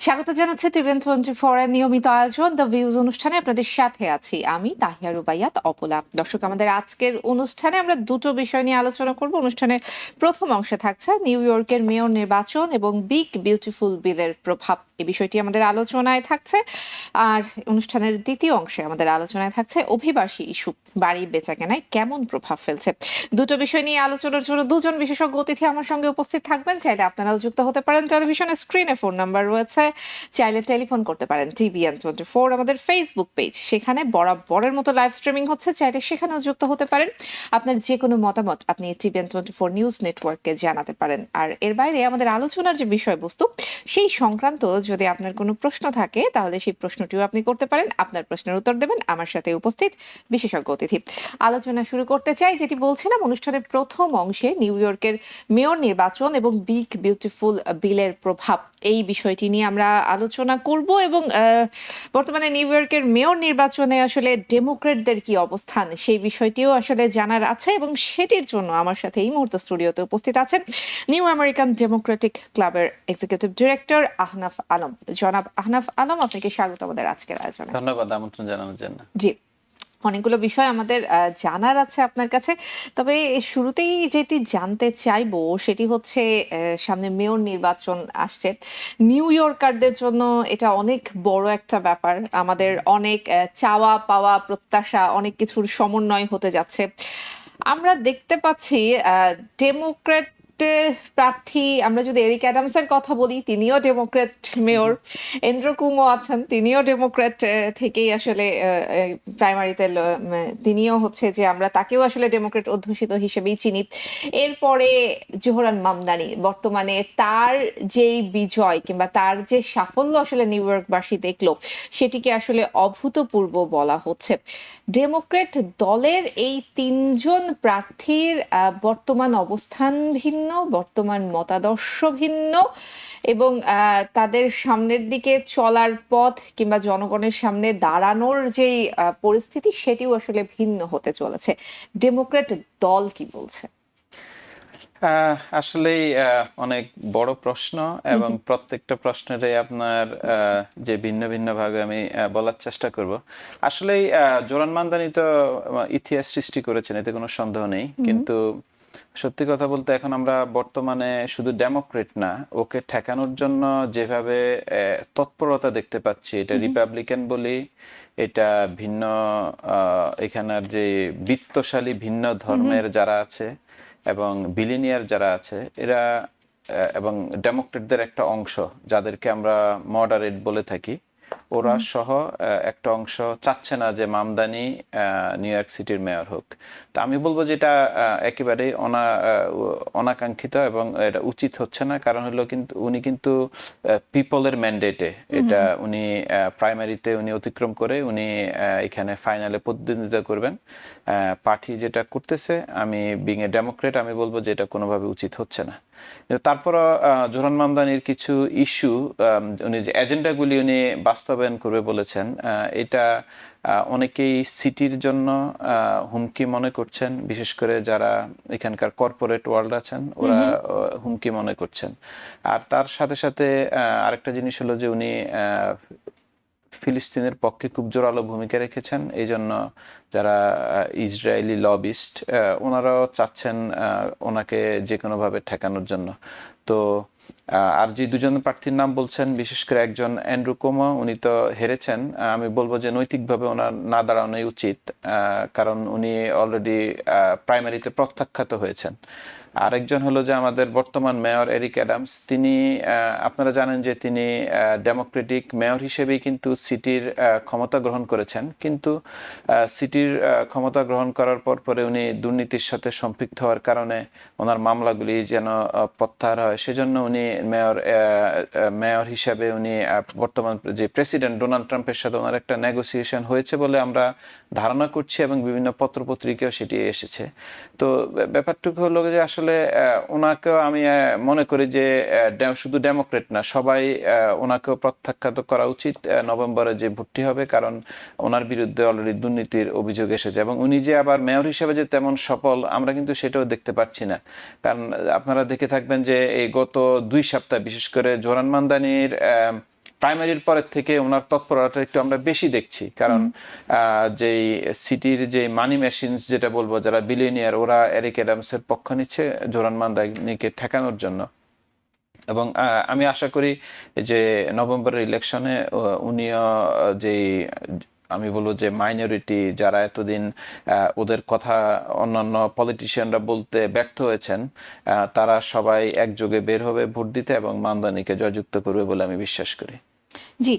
স্বাগত জানাচ্ছি টিভিএন24 এর নিয়মিত আয়োজন দ্য ভিউজ অনুষ্ঠানে আপনাদের সাথে আছি আমি তাহিয়া রুবাইয়াত অপলা। দর্শক, আমাদের আজকের অনুষ্ঠানে আমরা দুটো বিষয় নিয়ে আলোচনা করব। অনুষ্ঠানের প্রথম অংশে থাকছে নিউ ইয়র্কের মেয়র নির্বাচন এবং বিগ বিউটিফুল বিলের প্রভাব, এই বিষয়টি আমাদের আলোচনায় থাকছে। আর অনুষ্ঠানের দ্বিতীয় অংশে আমাদের আলোচনায় থাকছে অভিবাসী ইস্যু, বাড়ি বেচাকেনায় কেমন প্রভাব ফেলছে। দুটো বিষয় নিয়ে আলোচনার জন্য দুজন বিশেষজ্ঞ অতিথি আমার সঙ্গে উপস্থিত থাকবেন। চাইলে আপনারাও যুক্ত হতে পারেন। টেলিভিশনের স্ক্রিনে ফোন নাম্বার রয়েছে, চাইলে টেলিফোন করতে পারেন। টিভিএন24 আমাদের ফেসবুক পেজ, সেখানে বরাবরের মতো লাইভ স্ট্রিমিং হচ্ছে, চাইলে সেখানেও যুক্ত হতে পারেন। আপনার যে কোনো মতামত আপনি টিভিএন24 নিউজ নেটওয়ার্ককে জানাতে পারেন। আর এর বাইরে আমাদের আলোচনার যে বিষয়বস্তু সেই সংক্রান্ত যদি আপনার কোনো প্রশ্ন থাকে, তাহলে সেই প্রশ্নটিও আপনি করতে পারেন। আপনার প্রশ্নের উত্তর দেবেন আমার সাথে উপস্থিত বিশেষজ্ঞ অতিথি। আলোচনা শুরু করতে চাই, যেটি বলছিলাম, অনুষ্ঠানের প্রথম অংশে নিউ ইয়র্কের মেয়র নির্বাচন এবং বিগ বিউটিফুল বিলের প্রভাব, এই বিষয়টি নিয়ে আমরা আলোচনা করব। এবং বর্তমানে নিউ ইয়র্কের মেয়র নির্বাচনে আসলে ডেমোক্রেটদের কি অবস্থান, সেই বিষয়টিও আসলে জানার আছে। এবং সেটির জন্য আমার সাথে এই মুহূর্তে স্টুডিওতে উপস্থিত আছেন নিউ আমেরিকান ডেমোক্রেটিক ক্লাবের এক্সিকিউটিভ ডিরেক্টর আহনাফ আলম। জনাব আহনাফ আলম, আপনাকে স্বাগত আমাদের আজকের আয়োজনে। ধন্যবাদ আমন্ত্রণ জানানোর জন্য। জি, অনেকগুলো বিষয় আমাদের জানার আছে আপনার কাছে। তবে শুরুতেই যেটি জানতে চাইবো সেটি হচ্ছে, সামনে মেয়র নির্বাচন আসছে। নিউ ইয়র্কারদের জন্য এটা অনেক বড় একটা ব্যাপার। আমাদের অনেক চাওয়া পাওয়া প্রত্যাশা, অনেক কিছুর সমন্বয় হতে যাচ্ছে। আমরা দেখতে পাচ্ছি ডেমোক্রেট প্রার্থী, আমরা যদি এরিক অ্যাডামসের কথা বলি, তিনিও ডেমোক্রেট মেয়র। এন্ড্রু কুমো আছেন, তিনিও ডেমোক্রেট থেকেই আসলে প্রাইমারিতে তিনিও হচ্ছে যে আমরা তাকেও আসলে ডেমোক্রেট অধ্যুষিত হিসেবেই চিনি। এরপরে জোহরান মামদানি, বর্তমানে তার যেই বিজয় কিংবা তার যে সাফল্য আসলে নিউ ইয়র্কবাসী দেখলো, সেটিকে আসলে অভূতপূর্ব বলা হচ্ছে। ডেমোক্রেট দলের এই তিনজন প্রার্থীর বর্তমান অবস্থান ভিন্ন, বর্তমান মতাদর্শ ভিন্ন, এবং তাদের সামনের দিকে চলার পথ কিংবা জনগণের সামনে দাঁড়ানোর যেই পরিস্থিতি, সেটিও আসলে ভিন্ন হতে চলেছে। ডেমোক্রেট দল কি বলছে? আসলেই অনেক বড় প্রশ্ন, এবং প্রত্যেকটা প্রশ্নেরই আপনার যে ভিন্ন ভিন্ন ভাগে আমি বলার চেষ্টা করব। আসলেই জোরান মামদানি তো ইতিহাস সৃষ্টি করেছেন, এতে কোনো সন্দেহ নেই। কিন্তু সত্যি কথা বলতে এখন আমরা বর্তমানে শুধু ডেমোক্রেট না, ওকে ঠেকানোর জন্য যেভাবে তৎপরতা দেখতে পাচ্ছি, এটা রিপাবলিকান বলি, এটা ভিন্ন এখানের যে বিত্তশালী ভিন্ন ধর্মের যারা আছে এবং বিলিনিয়ার যারা আছে, এরা এবং ডেমোক্রেটদের একটা অংশ যাদেরকে আমরা মডারেট বলে থাকি, ওরা সহ একটা অংশ চাচ্ছে না যে মামদানি নিউ ইয়র্ক সিটির মেয়র হোক। তা আমি বলবো যে এটা একেবারেই অনাকাঙ্ক্ষিত এবং এটা উচিত হচ্ছে না। কারণ হলো কিন্তু উনি কিন্তু পিপলের ম্যান্ডেটে এটা উনি প্রাইমারিতে উনি অতিক্রম করে উনি এখানে ফাইনালে প্রতিদ্বন্দ্বিতা করবেন। পার্টি যেটা করতেছে, আমি বিং এ ডেমোক্রেট, আমি বলবো যে এটা কোনোভাবে উচিত হচ্ছে না। তারপরও জোহরান মামদানির কিছু ইস্যু, উনি যে এজেন্ডাগুলি উনি বাস্তবায়ন করবে বলেছেন, এটা অনেকেই সিটির জন্য হুমকি মনে করছেন, বিশেষ করে যারা এখানকার কর্পোরেট ওয়ার্ল্ড আছেন ওরা হুমকি মনে করছেন। আর তার সাথে সাথে আরেকটা জিনিস হলো যে উনি ফিলিস্তিনের পক্ষে খুব জোরালো ভূমিকা রেখেছেন। এই জন্য যারা ইসরায়েলি লবিস্ট, ওনারাও চাচ্ছেন ওনাকে যে কোনোভাবে ঠেকানোর জন্য। তো আর যে দুজন প্রার্থীর নাম বলছেন, বিশেষ করে একজন অ্যান্ড্রু কুমো, উনি তো হেরেছেন। আমি বলবো যে নৈতিকভাবে ওনার না দাঁড়ানোই উচিত, কারণ উনি অলরেডি প্রাইমারিতে প্রত্যাখ্যাত হয়েছেন। আরেকজন হলো যে আমাদের বর্তমান মেয়র এরিক অ্যাডামস, তিনি আপনারা জানেন যে তিনি ডেমোক্রেটিক মেয়র হিসেবেই কিন্তু সিটির ক্ষমতা গ্রহণ করেছেন। কিন্তু সিটির ক্ষমতা গ্রহণ করার পরে উনি দুর্নীতির সাথে সম্পৃক্ত হওয়ার কারণে ওনার মামলাগুলি যেন প্রত্যাহার হয়, সেজন্য উনি মেয়র হিসাবে উনি বর্তমান যে প্রেসিডেন্ট ডোনাল্ড ট্রাম্পের সাথে ওনার একটা নেগোসিয়েশন হয়েছে বলে আমরা ধারণা করছি, এবং বিভিন্ন পত্রপত্রিকাও সেটি এসেছে। তো ব্যাপারটুকু হলো যে আসলে ওনাকেও আমি মনে করি যে শুধু ডেমোক্রেট না, সবাই ওনাকেও প্রত্যাখ্যাত করা উচিত নভেম্বরে যে ভোটটি হবে, কারণ ওনার বিরুদ্ধে অলরেডি দুর্নীতির অভিযোগ এসেছে। এবং উনি যে আবার মেয়র হিসেবে যে তেমন সফল, আমরা কিন্তু সেটাও দেখতে পাচ্ছি না। কারণ আপনারা দেখে থাকবেন যে এই গত 2 সপ্তাহ বিশেষ করে জোহরান মামদানির প্রাইমারির পরের থেকে ওনার তৎপরতা একটু আমরা বেশি দেখছি, কারণ যেই সিটির যে মানি মেশিনস যেটা বলবো, যারা বিলিয়নিয়ার, ওরা এরিক অ্যাডামসের পক্ষ নিচ্ছে জোরান মান্দানিকে ঠেকানোর জন্য। এবং আমি আশা করি যে নভেম্বরের ইলেকশনে উনিও যেই আমি বলবো যে মাইনরিটি যারা এতদিন ওদের কথা অন্যান্য পলিটিশিয়ানরা বলতে ব্যর্থ হয়েছেন, তারা সবাই একযোগে বের হবে ভোট দিতে এবং মান্দানিকে জয়যুক্ত করবে বলে আমি বিশ্বাস করি। জি,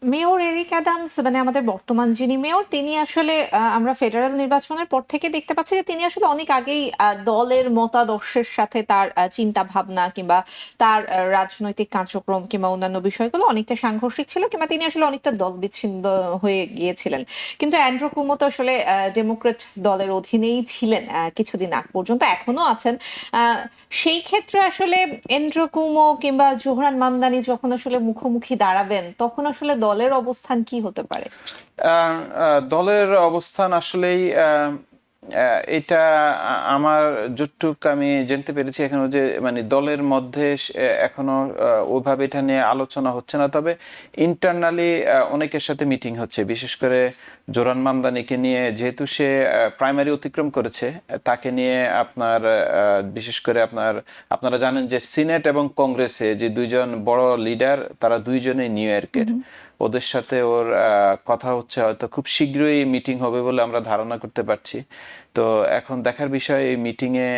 মেয়র এরিক অ্যাডামস মানে আমাদের বর্তমান যিনি মেয়র, তিনি আসলে আমরা ফেডারেল নির্বাচনের পর থেকে দেখতে পাচ্ছি যে তিনি আসলে অনেক আগেই দলের মতাদর্শের সাথে তার চিন্তা ভাবনা কিংবা তার রাজনৈতিক কার্যক্রম কিংবা অন্যান্য বিষয়গুলো অনেকটা সাংঘর্ষিক ছিল, কিংবা তিনি আসলে অনেকটা দল বিচ্ছিন্ন হয়ে গিয়েছিলেন। কিন্তু অ্যান্ড্রু কুমো তো আসলে ডেমোক্রেট দলের অধীনেই ছিলেন কিছুদিন আগ পর্যন্ত, এখনো আছেন। সেই ক্ষেত্রে আসলে অ্যান্ড্রু কুমো কিংবা জোহরান মামদানি যখন আসলে মুখোমুখি দাঁড়াবেন, তখন আসলে দলের অবস্থান কি হতে পারে? দলের অবস্থান আসলেই এটা আমার যতটুক আমি জানতে পেরেছি এখনো, যে মানে দলের মধ্যে এখনো ওইভাবে এটা নিয়ে আলোচনা হচ্ছে না। তবে ইন্টারনালি অনেকের সাথে মিটিং হচ্ছে, বিশেষ করে জোরান মামদানিকে নিয়ে, যেহেতু সে প্রাইমারি অতিক্রম করেছে, তাকে নিয়ে আপনার বিশেষ করে আপনারা জানেন যে সিনেট এবং কংগ্রেসে যে দুইজন বড় লিডার, তারা দুইজনেই নিউ ইয়র্কের। ওদের সাথে ওর কথা হচ্ছে, হয়তো খুব শীঘ্রই মিটিং হবে বলে আমরা ধারণা করতে পারছি। তো এখন দেখার বিষয় এই মিটিংয়ে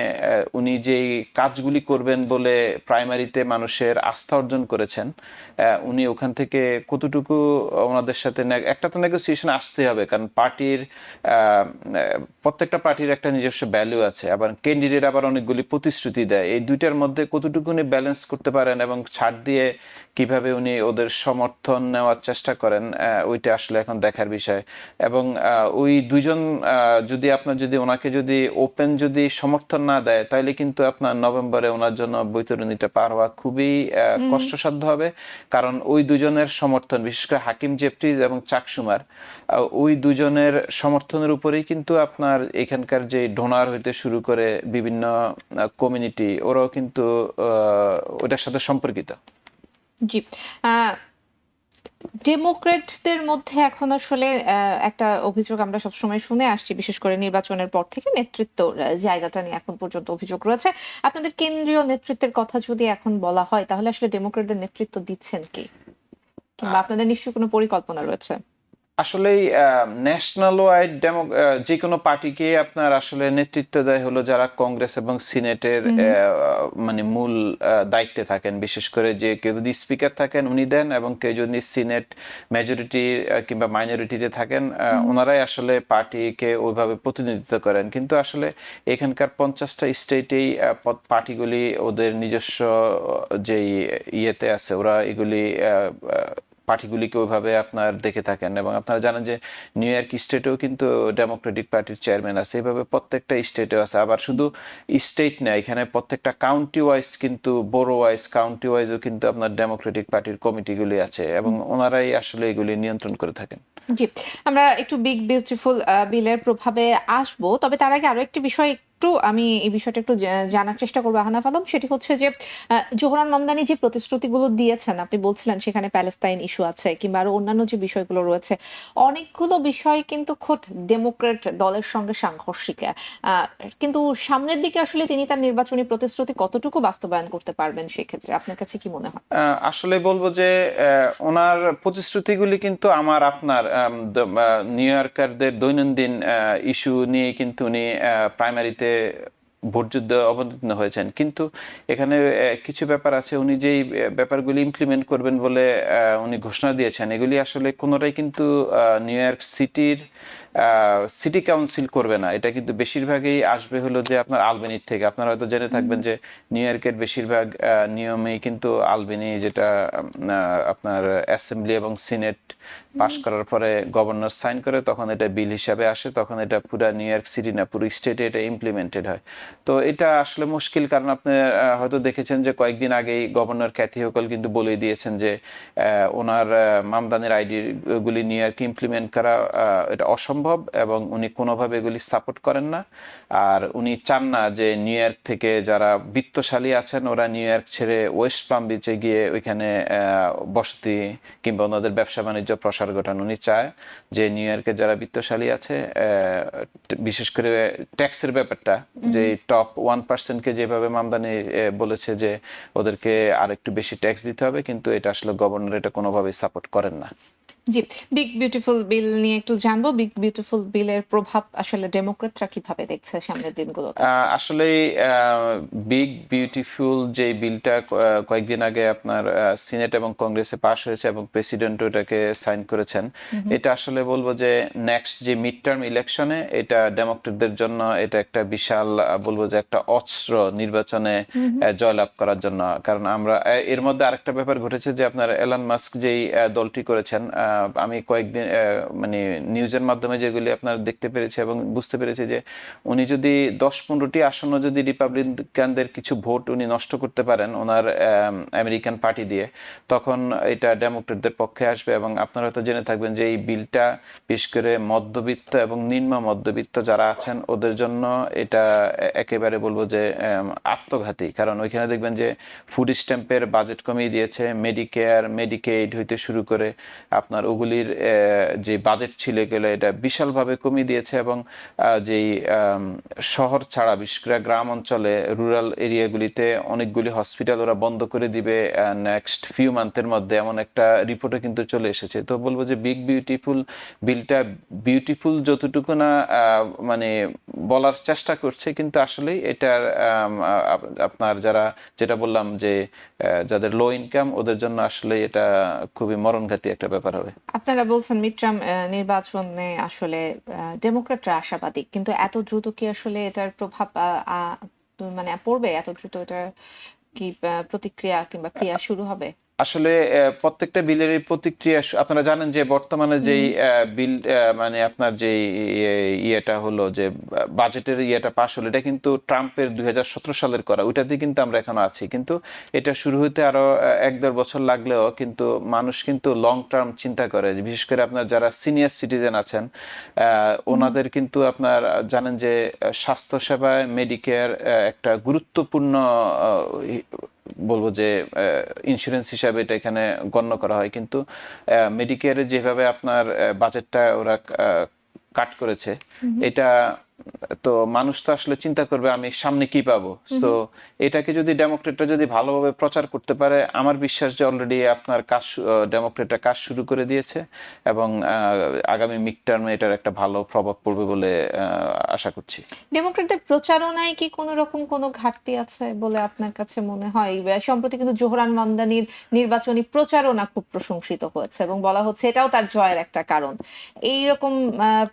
উনি যেই কাজগুলি করবেন বলে প্রাইমারিতে মানুষের আস্থা অর্জন করেছেন, উনি ওখান থেকে কতটুকু ওনাদের সাথে একটা তো নেগোসিয়েশন আসতে হবে, কারণ পার্টির প্রত্যেকটা পার্টির একটা নিজস্ব ভ্যালু আছে, আবার ক্যান্ডিডেট আবার অনেকগুলি প্রতিশ্রুতি দেয়। এই দুইটার মধ্যে কতটুকু উনি ব্যালেন্স করতে পারেন এবং ছাড় দিয়ে কিভাবে উনি ওদের সমর্থন নেওয়ার চেষ্টা করেন, ওইটা আসলে এখন দেখার বিষয়। এবং ওই দুইজন যদি ওনাকে যদি ওপেন যদি সমর্থন না দেয়, তাহলে কিন্তু আপনার নভেম্বরে ওনার জন্য বৈতরণীটা পার হওয়া খুবই কষ্টসাধ্য হবে। কারণ ওই দুজনের সমর্থন, বিশেষ করে হাকিম জেফ্রিজ এবং চাক শুমার, ওই দুজনের সমর্থনের উপরেই কিন্তু আপনার এখানকার যে ডোনার হইতে শুরু করে বিভিন্ন কমিউনিটি, ওরাও কিন্তু ওটার সাথে সম্পর্কিত। জি, ডেমোক্রেটদের মধ্যে এখন আসলে একটা অভিযোগ আমরা সবসময় শুনে আসছি, বিশেষ করে নির্বাচনের পর থেকে নেতৃত্ব জায়গাটা নিয়ে এখন পর্যন্ত অভিযোগ রয়েছে। আপনাদের কেন্দ্রীয় নেতৃত্বের কথা যদি এখন বলা হয়, তাহলে আসলে ডেমোক্রেটদের নেতৃত্ব দিচ্ছেন কি, কিংবা আপনাদের নিশ্চয়ই কোনো পরিকল্পনা রয়েছে? আসলেই ন্যাশনাল ওয়াইড যে কোনো পার্টিকে আপনার আসলে নেতৃত্ব দেয় হলো যারা কংগ্রেস এবং সিনেটের মানে মূল দায়িত্বে থাকেন। বিশেষ করে যে কেউ যদি স্পিকার থাকেন উনি দেন, এবং কেউ যদি সিনেট মেজরিটি কিংবা মাইনরিটিতে থাকেন, ওনারাই আসলে পার্টিকে ওইভাবে প্রতিনিধিত্ব করেন। কিন্তু আসলে এখানকার 50টা স্টেটেই পার্টিগুলি ওদের নিজস্ব যেই ইয়েতে আছে, ওরা এগুলি পার্টিগুলিকে ওইভাবে আপনার দেখে থাকেন। এবং আপনারা জানেন যে নিউ ইয়র্ক স্টেটেও কিন্তু ডেমোক্রেটিক পার্টির চেয়ারম্যান আছে, এইভাবে প্রত্যেকটা স্টেটেও আছে। আবার শুধু স্টেট না, এখানে প্রত্যেকটা কাউন্টি ওয়াইজ কিন্তু বড় ওয়াইজ কাউন্টি ওয়াইজও কিন্তু আপনার ডেমোক্রেটিক পার্টির কমিটিগুলি আছে, এবং ওনারাই আসলে এগুলি নিয়ন্ত্রণ করে থাকেন। জি, আমরা একটু বিগ বিউটিফুল বিলের প্রভাবে আসবো, তবে তার আগে আরো একটি বিষয় আমি এই বিষয়টা একটু জানার চেষ্টা করবো আহনাফ আলম। সেটি হচ্ছে যে জোহরান মামদানি যে প্রতিশ্রুতিগুলো দিয়েছেন, আপনি বলছিলেন সেখানে প্যালেস্তাইন ইস্যু আছে কিংবা আরো অন্যান্য যে বিষয়গুলো রয়েছে, অনেকগুলো বিষয় কিন্তু খোদ ডেমোক্রেট দলের সঙ্গে সাংঘর্ষিক। কিন্তু সামনের দিকে আসলে তিনি তার নির্বাচনী প্রতিশ্রুতি কতটুকু বাস্তবায়ন করতে পারবেন, সেক্ষেত্রে আপনার কাছে কি মনে হয়? আসলে বলবো যে ওনার প্রতিশ্রুতিগুলি কিন্তু আপনার নিউ ইয়র্কারদের দৈনন্দিন ইস্যু নিয়ে কিন্তু উনি প্রাইমারিতে ভোটযুদ্ধ অবতীর্ণ হয়েছেন। কিন্তু এখানে কিছু ব্যাপার আছে, উনি যেই ব্যাপারগুলি ইমপ্লিমেন্ট করবেন বলে উনি ঘোষণা দিয়েছেন, এগুলি আসলে কোনোটাই কিন্তু নিউ ইয়র্ক সিটি কাউন্সিল করবে না। এটা কিন্তু বেশিরভাগই আসবে হলো যে আপনার আলবেনির থেকে। আপনারা হয়তো জেনে থাকবেন যে নিউ ইয়র্কের বেশিরভাগ নিয়মেই কিন্তু আলবেনি, যেটা আপনার অ্যাসেম্বলি এবং সিনেট পাশ করার পরে গভর্নর সাইন করে, তখন এটা বিল হিসাবে আসে, তখন এটা পুরো নিউ ইয়র্ক সিটি না পুরো স্টেটে এটা ইমপ্লিমেন্টেড হয়। তো এটা আসলে মুশকিল, কারণ আপনি হয়তো দেখেছেন যে কয়েকদিন আগেই গভর্নর ক্যাথি হোকল কিন্তু বলে দিয়েছেন যে ওনার মামদানির আইডি গুলি নিউ ইয়র্কে ইমপ্লিমেন্ট করা এটা অসম্ভব, অসম্ভব এবং উনি কোনোভাবে এগুলি সাপোর্ট করেন না। আর উনি চান না যে নিউ ইয়র্ক থেকে যারা বিত্তশালী আছেন ওরা নিউ ইয়র্ক ছেড়ে ওয়েস্ট পাম বিচে গিয়ে ওইখানে বসতি কিংবা ওনাদের ব্যবসা বাণিজ্য প্রসার ঘটান। উনি চায় যে নিউ ইয়র্কের যারা বিত্তশালী আছে, বিশেষ করে ট্যাক্সের ব্যাপারটা, যে টপ 1%কে যেভাবে মামদানি বলেছে যে ওদেরকে আর একটু বেশি ট্যাক্স দিতে হবে, কিন্তু এটা আসলে গভর্নর এটা কোনোভাবেই সাপোর্ট করেন না। জি, বিগ বিউটিফুল বিল নিয়ে একটু জানবো। বিগ বিউটিফুল বিলের প্রভাব আসলে ডেমোক্রেটরা কিভাবে দেখছে সামনের দিনগুলোতে? আসলে বিগ বিউটিফুল যে বিলটা কয়েকদিন আগে আপনার সিনেট এবং কংগ্রেসে পাশ হয়েছে এবং প্রেসিডেন্ট এটাকে সাইন করেছেন, এটা আসলে বলবো যে নেক্সট যে মিড টার্ম ইলেকশনে এটা ডেমোক্রেটদের জন্য এটা একটা বিশাল বলবো যে একটা অস্ত্র নির্বাচনে জয়লাভ করার জন্য। কারণ আমরা এর মধ্যে আরেকটা ব্যাপার ঘটেছে যে আপনার এলন মাস্ক যেই দলটি করেছেন, আমি কয়েকদিন মানে নিউজের মাধ্যমে যেগুলি আপনার দেখতে পেরেছি এবং বুঝতে পেরেছি যে উনি যদি 10-15টি আসন্ন যদি রিপাবলিকানদের কিছু ভোট উনি নষ্ট করতে পারেন ওনার আমেরিকান পার্টি দিয়ে, তখন এটা ডেমোক্রেটদের পক্ষে আসবে। এবং আপনারা হয়তো জেনে থাকবেন যে এই বিলটা বিশেষ করে মধ্যবিত্ত এবং নিম্ন মধ্যবিত্ত যারা আছেন ওদের জন্য এটা একেবারে বলবো যে আত্মঘাতী। কারণ ওইখানে দেখবেন যে ফুড স্ট্যাম্পের বাজেট কমিয়ে দিয়েছে, মেডিকেয়ার মেডিকেইড হইতে শুরু করে আপনার ওগুলির যে বাজেট ছিল এগুলো এটা বিশালভাবে কমিয়ে দিয়েছে। এবং যেই শহর ছাড়া বিশেষ করে গ্রাম অঞ্চলে রুরাল এরিয়াগুলিতে অনেকগুলি হসপিটাল ওরা বন্ধ করে দিবে নেক্সট ফিউ মান্থের মধ্যে, এমন একটা রিপোর্টে কিন্তু চলে এসেছে। তো বলবো যে বিগ বিউটিফুল বিলটা বিউটিফুল যতটুকু না মানে বলার চেষ্টা করছে, কিন্তু আসলে এটার আপনার যারা যেটা বললাম যে যাদের লো ইনকাম ওদের জন্য আসলে এটা খুবই মরণঘাতী একটা ব্যাপার হবে। আপনারা বলছেন মিড টার্ম নির্বাচনে আসলে ডেমোক্রেটরা আশাবাদী, কিন্তু এত দ্রুত কি আসলে এটার প্রভাব মানে পড়বে? এত দ্রুত এটার কি প্রতিক্রিয়া কিংবা ক্রিয়া শুরু হবে? আসলে প্রত্যেকটা বিলেরই প্রতিক্রিয়া আপনারা জানেন যে বর্তমানে যেই বিল মানে আপনার যে ইয়েটা হলো যে বাজেটের ইয়েটা পাশ হলো, এটা কিন্তু ট্রাম্পের 2017 সালের করা, ওইটাতে কিন্তু আমরা এখনো আছি। কিন্তু এটা শুরু হতে আরো 1-1.5 বছর লাগলেও কিন্তু মানুষ কিন্তু লং টার্ম চিন্তা করে। বিশেষ করে আপনার যারা সিনিয়র সিটিজেন আছেন ওনাদের কিন্তু আপনার জানেন যে স্বাস্থ্যসেবায় মেডিকেয়ার একটা গুরুত্বপূর্ণ বলবো যে ইন্স্যুরেন্স হিসাবে এটা এখানে গণ্য করা হয়। কিন্তু মেডিকেয়ারে যেভাবে আপনার বাজেটটা ওরা কাট করেছে, এটা তো মানুষ তো আসলে চিন্তা করবে আমি সামনে কি পাবো। সো এটাকে যদি ডেমোক্রেটরা যদি ভালোভাবে প্রচার করতে পারে, আমার বিশ্বাস যে অলরেডি আপনার কাজ ডেমোক্রেটরা কাজ শুরু করে দিয়েছে এবং আগামী মিড টার্মে এটার একটা ভালো প্রভাব পড়বে বলে আশা করছি। ডেমোক্রেটদের প্রচারণায় কি কোনো রকম কোনো ঘাটতি আছে বলে আপনার কাছে মনে হয়? সম্প্রতি কিন্তু জোহরান মামদানির নির্বাচনী প্রচারণা খুব প্রশংসিত হয়েছে এবং বলা হচ্ছে এটাও তার জয়ের একটা কারণ। এইরকম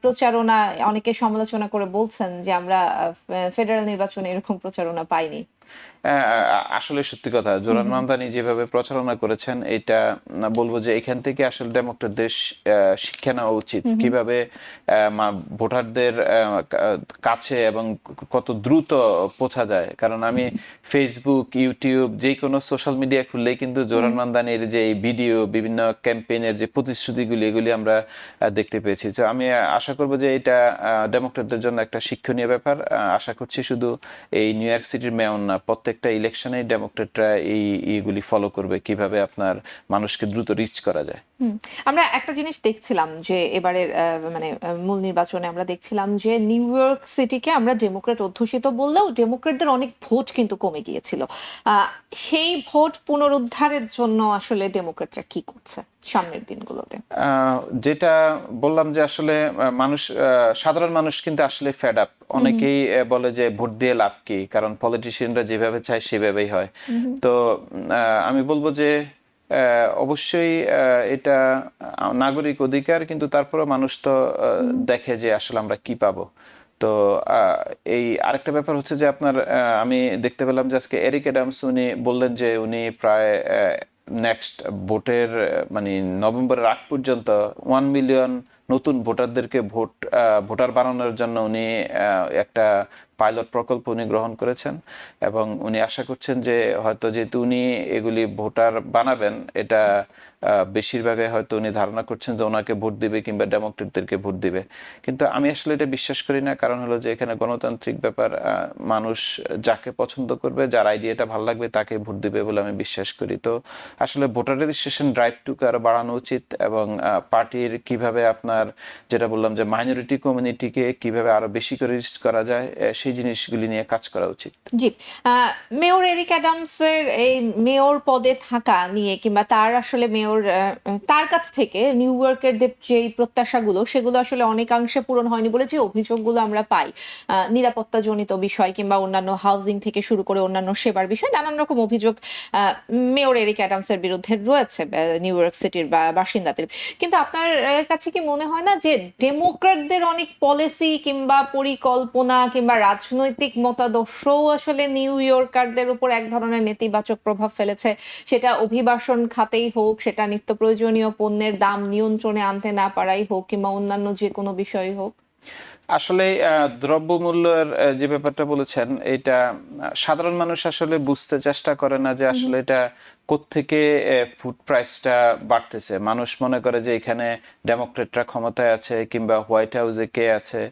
প্রচারণা অনেকে সমালোচনা করে বলছেন যে আমরা ফেডারেল নির্বাচনে এরকম প্রচারণা পাইনি। আসলে সত্যি কথা, জোরান মামদানি যেভাবে প্রচারণা করেছেন এটা বলবো যে এখান থেকে আসলে ডেমোক্রেটদের শিক্ষা নেওয়া উচিত কিভাবে ভোটারদের কাছে এবং কত দ্রুত পৌঁছা যায়। কারণ আমি ফেসবুক ইউটিউব যে কোনো সোশ্যাল মিডিয়া খুললেই কিন্তু জোরান মামদানির যে ভিডিও বিভিন্ন ক্যাম্পেইনের যে প্রতিশ্রুতিগুলি এগুলি আমরা দেখতে পেয়েছি। তো আমি আশা করবো যে এটা ডেমোক্রেটদের জন্য একটা শিক্ষণীয় ব্যাপার। আশা করছি শুধু এই নিউ ইয়র্ক সিটির মেয়র না, প্রত্যেকটা ইলেকশনে ডেমোক্রেটরা এইগুলি ফলো করবে কিভাবে আপনার মানুষকে দ্রুত রিচ করা যায়। আমরা একটা জিনিস দেখছিলাম যে এবারের মানে মূল নির্বাচনে আমরা দেখছিলাম যে নিউ ইয়র্ক সিটিকে আমরা ডেমোক্রেট অধ্যুষিত বললেও ডেমোক্রেটদের অনেক ভোট কিন্তু কমে গিয়েছিল। সেই ভোট পুনরুদ্ধারের জন্য আসলে ডেমোক্রেটরা কি করছে সামনের দিনগুলোতে? যেটা বললাম যে আসলে মানুষ সাধারণ মানুষ কিন্তু আসলে ফেড আপ। অনেকেই বলে যে ভোট দিয়ে লাভ কি, কারণ পলিটিশিয়ানরা যেভাবে চায় সেভাবেই হয়। তো আমি বলবো যে অবশ্যই এটা নাগরিক অধিকার, কিন্তু তারপরে মানুষ তো দেখে যে আসলে আমরা কি পাবো। তো এই আরেকটা ব্যাপার হচ্ছে যে আপনার আমি দেখতে পেলাম যে আজকে এরিক অ্যাডামস উনি বললেন যে উনি প্রায় নেক্সট ভোটের মানে নভেম্বরের আগ পর্যন্ত 1 মিলিয়ন নতুন ভোটারদেরকে ভোটার বানানোর জন্য উনি একটা পাইলট প্রকল্প উনি গ্রহণ করেছেন এবং উনি আশা করছেন যে হয়তো যেহেতু উনি এগুলি ভোটার বানাবেন, এটা বেশিরভাগই হয়তো উনি ধারণা করছেন যে ওনাকে ভোট দিবে কিংবা ডেমোক্রেটদেরকে ভোট দিবে। কিন্তু আমি আসলে এটা বিশ্বাস করি না, কারণ হলো যে এখানে গণতান্ত্রিক ব্যাপার, মানুষ যাকে পছন্দ করবে, যার আইডিয়াটা ভালো লাগবে তাকে ভোট দিবে বলে আমি বিশ্বাস করি। তো আসলে ভোটার রেজিস্ট্রেশন ড্রাইভটুকু আরো বাড়ানো উচিত এবং পার্টির কিভাবে আপনার যেটা বললাম যে মাইনরিটি কমিউনিটিকে কিভাবে আরো বেশি করে রিচ করা যায়, সেই জিনিসগুলি নিয়ে কাজ করা উচিত। জি, মেয়র এরিক অ্যাডামসের এই মেয়র পদে থাকা নিয়ে কিংবা তার আসলে মেয়র তার কাছ থেকে নিউ ইয়র্কের যেই প্রত্যাশাগুলো সেগুলো আসলে অনেকাংশে পূরণ হয়নি বলে যে অভিযোগগুলো আমরা পাই, নিরাপত্তাজনিত বিষয় কিংবা অন্যান্য হাউজিং থেকে শুরু করে অন্যান্য সেবার বিষয় নানান রকম অভিযোগ মেয়র এরিক অ্যাডামসের বিরুদ্ধে রয়েছে নিউ ইয়র্ক সিটির বাসিন্দাদের। কিন্তু আপনার কাছে কি মনে হয় না যে ডেমোক্র্যাটদের অনেক পলিসি কিংবা পরিকল্পনা কিংবা রাজনৈতিক মতাদর্শও আসলে নিউ ইয়র্কারদের উপর এক ধরনের নেতিবাচক প্রভাব ফেলেছে? সেটা অভিবাসন খাতেই হোক, সেটা নিত্য প্রয়োজনীয় পণ্যের দাম নিয়ন্ত্রণে আনতে না পারাই হোক কিংবা অন্যান্য যে কোনো বিষয় হোক। আসলে দ্রব্যমূল্যের যে ব্যাপারটা বলেছেন, এটা সাধারণ মানুষ আসলে বুঝতে চেষ্টা করে না যে আসলে এটা কোত্থেকে ফুড প্রাইসটা বাড়তেছে। মানুষ মনে করে যে এখানে ডেমোক্রেটরা ক্ষমতায় আছে কিংবা হোয়াইট হাউসে কে আছে,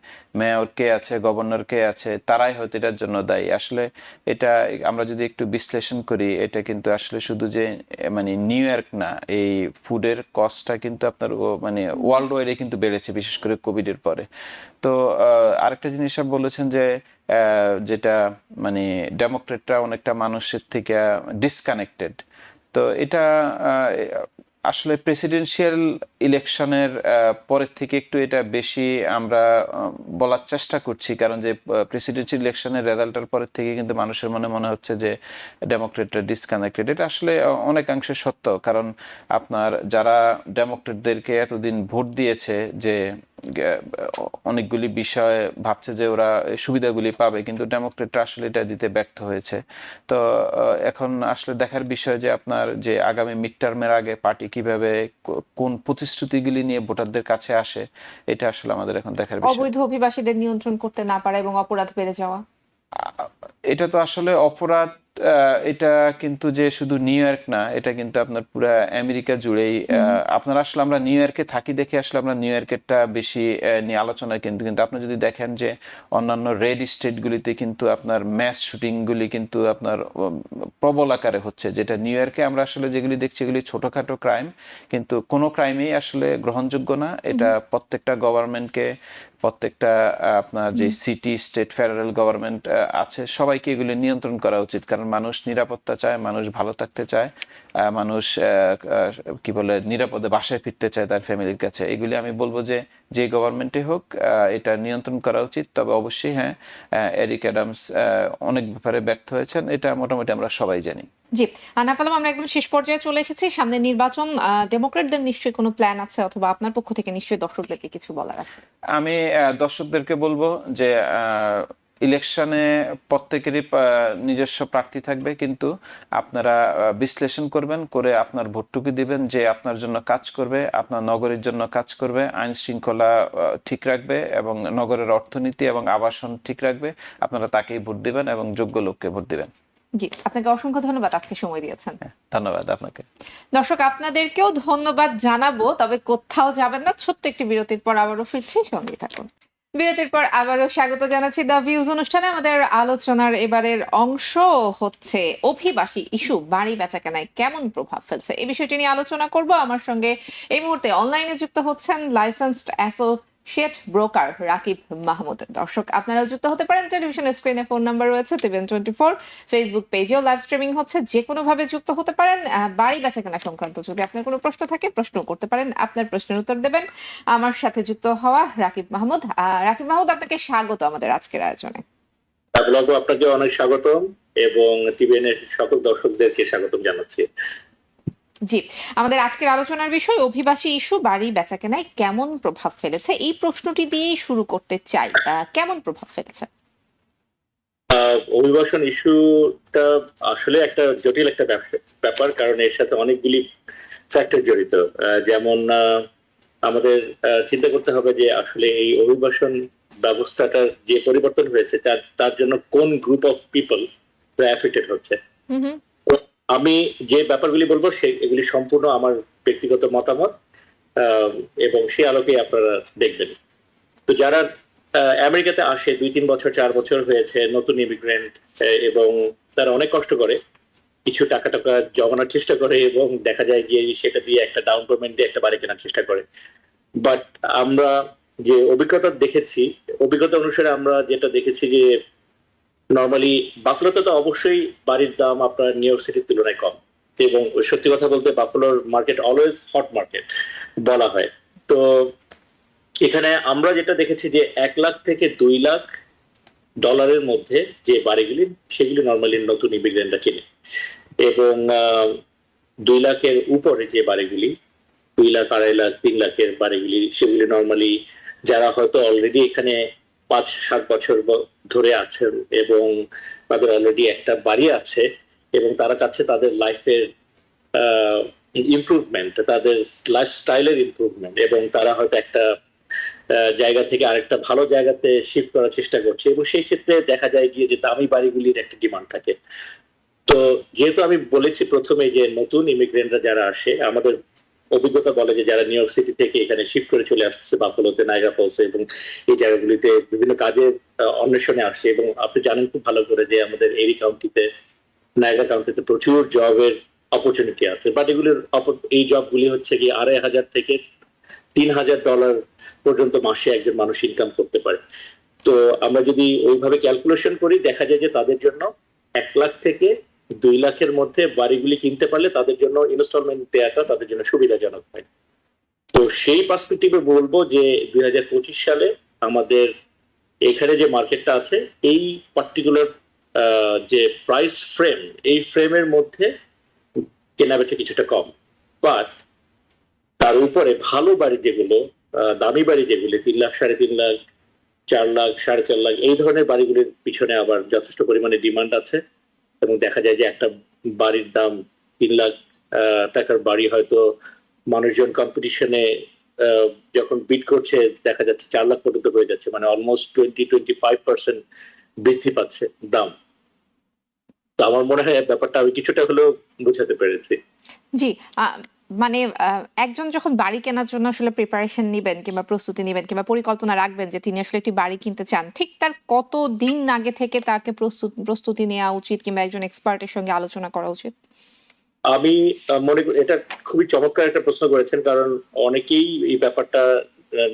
মেয়র কে আছে, গভর্নর কে আছে, তারাই হয়তো এটার জন্য দায়ী। আসলে এটা আমরা যদি একটু বিশ্লেষণ করি, এটা কিন্তু আসলে শুধু যে মানে নিউ ইয়র্ক না, এই ফুডের কস্টটা কিন্তু আপনার মানে ওয়ার্ল্ড ওয়াইডে কিন্তু বেড়েছে, বিশেষ করে কোভিডের পরে। তো আরেকটা জিনিস বলেছেন যে যেটা মানে ডেমোক্রেটরা অনেকটা মানুষের থেকে ডিসকানেক্টেড। তো এটা আসলে প্রেসিডেন্সিয়াল ইলেকশনের পরের থেকে একটু এটা বেশি আমরা বলার চেষ্টা করছি, কারণ যে প্রেসিডেন্সিয়াল ইলেকশনের রেজাল্টের পরের থেকে কিন্তু মানুষের মনে হচ্ছে যে ডেমোক্রেটরা ডিসকানেক্টেড। এটা আসলে অনেকাংশে সত্য, কারণ আপনার যারা ডেমোক্রেটদেরকে এতদিন ভোট দিয়েছে, যে অনেকগুলি বিষয় ভাবছে যে ওরা সুবিধাগুলি পাবে, কিন্তু ডেমোক্রেটরা আসলে এটা দিতে ব্যর্থ হয়েছে। তো এখন আসলে দেখার বিষয় যে আপনার যে আগামী মিড টার্মের আগে পার্টি কিভাবে কোন প্রতিশ্রুতিগুলি নিয়ে ভোটারদের কাছে আসে, এটা আসলে আমাদের এখন দেখার বিষয়। অবৈধ অভিবাসীদের নিয়ন্ত্রণ করতে না পারা এবং অপরাধ বেড়ে যাওয়া, এটা তো আসলে অপরাধ। এটা কিন্তু যে শুধু নিউ ইয়র্ক না, এটা কিন্তু আপনার পুরা আমেরিকা জুড়েই। আপনার আসলে আমরা নিউ ইয়র্কে থাকি দেখে আসলে আমরা নিউ ইয়র্কেরটা বেশি নিয়ে আলোচনা, কিন্তু আপনি যদি দেখেন যে অন্যান্য রেড স্টেটগুলিতে কিন্তু আপনার ম্যাস শুটিং গুলি কিন্তু আপনার প্রবল আকারে হচ্ছে, যেটা নিউ ইয়র্কে আমরা আসলে যেগুলি দেখছি এগুলি ছোটখাটো ক্রাইম, কিন্তু কোনো ক্রাইমই আসলে গ্রহণযোগ্য না। এটা প্রত্যেকটা গভর্নমেন্টকে, প্রত্যেকটা আপনার যে সিটি, স্টেট, ফেডারেল গভর্নমেন্ট আছে, সবাইকে এগুলি নিয়ন্ত্রণ করা উচিত, কারণ মানুষ নিরাপত্তা চায়, মানুষ ভালো থাকতে চায়, মানুষ কি বলে নিরাপদে বাসায় ফিরতে চায় তার ফ্যামিলির কাছে। এগুলি আমি বলবো যে যে গভর্নমেন্টে হোক এটা নিয়ন্ত্রণ করা উচিত। তবে অবশ্যই হ্যাঁ, এরিক অ্যাডামস অনেক ব্যাপারে ব্যর্থ হয়েছেন, এটা মোটামুটি আমরা সবাই জানি। জি, নাফালাম, আমরা একদম শেষ পর্যায়ে চলে এসেছি। সামনে নির্বাচন, ডেমোক্রেটদের নিশ্চয়ই কোনো প্ল্যান আছে অথবা আপনার পক্ষ থেকে নিশ্চয়ই দর্শকদেরকে কিছু বলার আছে। আমি দর্শকদেরকে বলবো যে ইলেকশনে প্রত্যেকেরই নিজস্ব প্রার্থী থাকবে, কিন্তু আপনারা বিশ্লেষণ করবেন, করে আপনার ভোটটুকু দিবেন যে আপনার জন্য কাজ করবে, আপনার নগরের জন্য কাজ করবে, আইন শৃঙ্খলা ঠিক রাখবে এবং নগরের অর্থনীতি এবং আবাসন ঠিক রাখবে। আপনারা তাকেই ভোট দিবেন এবং যোগ্য লোককে ভোট দিবেন। জি, আপনাকে অসংখ্য ধন্যবাদ আজকে সময় দিয়েছেন। ধন্যবাদ আপনাকে। দর্শক, আপনাদেরকেও ধন্যবাদ জানাবো, তবে কোথাও যাবেন না, ছোট্ট একটি বিরতির পর আবারও ফিরছি, সঙ্গেই থাকুন। বিরতির পর আবারও স্বাগত জানাচ্ছি দ্য ভিউজ অনুষ্ঠানে। আমাদের আলোচনার এবারের অংশ হচ্ছে অভিবাসী ইস্যু বাড়ি বেচাকেনায় কেমন প্রভাব ফেলছে, এই বিষয়টি নিয়ে আলোচনা করব। আমার সঙ্গে এই মুহূর্তে অনলাইনে যুক্ত হচ্ছেন licensed associate broker Rakib Mahmud. দর্শক, আপনারা যুক্ত হতে পারেন, টেলিভিশনের স্ক্রিনে ফোন নাম্বার রয়েছে, TVN24 ফেসবুক পেজেও লাইভ স্ট্রিমিং হচ্ছে, যে কোনো ভাবে যুক্ত হতে পারেন। বাড়ি বেচাকেনা সংক্রান্ত যদি আপনার কোনো প্রশ্ন থাকে, প্রশ্ন করতে পারেন, আপনার প্রশ্নের উত্তর দেবেন আমার সাথে যুক্ত হওয়া রাকিব মাহমুদ। রাকিব মাহমুদ, আপনাকে স্বাগত আমাদের আজকের আয়োজনে। আপনাকে অনেক স্বাগতম এবং টিভিএন এর সকল দর্শকদেরকে স্বাগতম জানাচ্ছি। জি, আমাদের আজকের আলোচনার বিষয় অভিবাসী ইস্যু বাড়ি বেচাকেনায় কেমন প্রভাব ফেলেছে, এই প্রশ্নটি দিয়েই শুরু করতে চাই। কেমন প্রভাব ফেলেছে? অভিবাসন ইস্যুটা আসলে একটা জটিল একটা ব্যাপার, কারণ এর সাথে অনেকগুলি ফ্যাক্টর জড়িত। যেমন আমাদের চিন্তা করতে হবে যে আসলে এই অভিবাসন ব্যবস্থাটার যে পরিবর্তন হয়েছে তার জন্য কোন গ্রুপ অফ পিপল এফেক্টেড হচ্ছে। হুম হুম। আমি যে ব্যাপারগুলি বলবো এগুলি সম্পূর্ণ আমার ব্যক্তিগত মতামত, এবং সে আলোকে আপনারা দেখবেন। তো যারা আমেরিকাতে আসে 2-3 বছর 4 বছর হয়েছে, নতুন ইমিগ্রেন্ট, এবং তারা অনেক কষ্ট করে, কিছু টাকা টাকা জমানোর চেষ্টা করে এবং দেখা যায় যে সেটা দিয়ে একটা ডাউন পেমেন্ট দিয়ে একটা বাড়ি কেনার চেষ্টা করে। বাট আমরা যে অভিজ্ঞতা অনুসারে আমরা যেটা দেখেছি যে নর্মালি বাফলোতে তো অবশ্যই বাড়ির দাম আপনার নিউ ইয়র্ক সিটির তুলনায় কম, এবং সত্যি কথা বলতে বাফলোর মার্কেট অলওয়েজ হট মার্কেট বলা হয়। তো এখানে আমরা যেটা দেখেছি যে 1 লাখ থেকে 2 লাখ ডলারের মধ্যে যে বাড়িগুলি, সেগুলি নর্মালি নতুন ইমিগ্রেন্টরা কিনে, এবং 2 লাখের উপরে যে বাড়িগুলি, 2 লাখ, 2.5 লাখ, 3 লাখের বাড়িগুলি, সেগুলি নর্মালি যারা হয়তো অলরেডি এখানে 5-7 বছর ধরে আছেন এবং তাদের অলরেডি একটা বাড়ি আছে এবং তারা চাচ্ছে তাদের লাইফের ইমপ্রুভমেন্ট, তাদের লাইফস্টাইলের ইমপ্রুভমেন্ট, এবং তারা হয়তো একটা জায়গা থেকে আরেকটা ভালো জায়গাতে শিফট করার চেষ্টা করছে, এবং সেই ক্ষেত্রে দেখা যায় গিয়ে যে দামি বাড়িগুলির একটা ডিমান্ড থাকে। তো যেহেতু আমি বলেছি প্রথমে যে নতুন ইমিগ্রেন্টরা যারা আসে, আমাদের অভিজ্ঞতা বলে যে যারা নিউ ইয়র্ক সিটি থেকে এখানে শিফট করে চলে আসছে বাফলোতে, নাইগা ফলসে এবং এই জায়গাগুলিতে বিভিন্ন কাজের অন্বেষণে আসছে, এবং আপনি জানেন খুব ভালো করে যে আমাদের এরি কাউন্টিতে, নাইগা কাউন্টিতে প্রচুর জবের অপরচুনিটি আছে, বাট এগুলির এই জবগুলি হচ্ছে কি $2,500 থেকে $3,000 পর্যন্ত মাসে একজন মানুষ ইনকাম করতে পারে। তো আমরা যদি ওইভাবে ক্যালকুলেশন করি, দেখা যায় যে তাদের জন্য 1 লাখ থেকে 2 লাখের মধ্যে বাড়িগুলি কিনতে পারলে তাদের জন্য ইনস্টলমেন্ট দেওয়াটা তাদের জন্য সুবিধাজনক হয়। তো সেই পার্সপেক্টিভে বলবো যে 2025 সালে আমাদের এখানে যে মার্কেটটা আছে, এই পার্টিকুলার যে প্রাইস ফ্রেম, এই ফ্রেমের মধ্যে কেনাবেচা কিছুটা কম, বাট তার উপরে ভালো বাড়ি যেগুলো, দামি বাড়ি যেগুলি 3 লাখ, 3.5 লাখ, 4 লাখ, 4.5 লাখ, এই ধরনের বাড়িগুলির পিছনে আবার যথেষ্ট পরিমাণে ডিমান্ড আছে, এবং দেখা যায় যে একটা বাড়ির দাম 3 লাখ টাকার বাড়ি হয়তো মানুষজন কম্পিটিশনে যখন বিট করছে দেখা যাচ্ছে 4 লাখ পর্যন্ত হয়ে যাচ্ছে, মানে অলমোস্ট 20-25% বৃদ্ধি পাচ্ছে দাম। তো আমার মনে হয় ব্যাপারটা আমি কিছুটা হলেও বোঝাতে পেরেছি। জি, মানে একজন যখন বাড়ি কেনার জন্য আসলে প্রিপারেশন নিবেন কিংবা প্রস্তুতি নিবেন কিংবা পরিকল্পনা রাখবেন যে তিনি আসলে একটি বাড়ি কিনতে চান, ঠিক তার কত দিন আগে থেকে তাকে প্রস্তুতি নেওয়া উচিত কিংবা একজন এক্সপার্টের সঙ্গে আলোচনা করা উচিত? আমি মনে করি এটা খুবই চমৎকার একটা প্রশ্ন করেছেন, কারণ অনেকেই এই ব্যাপারটা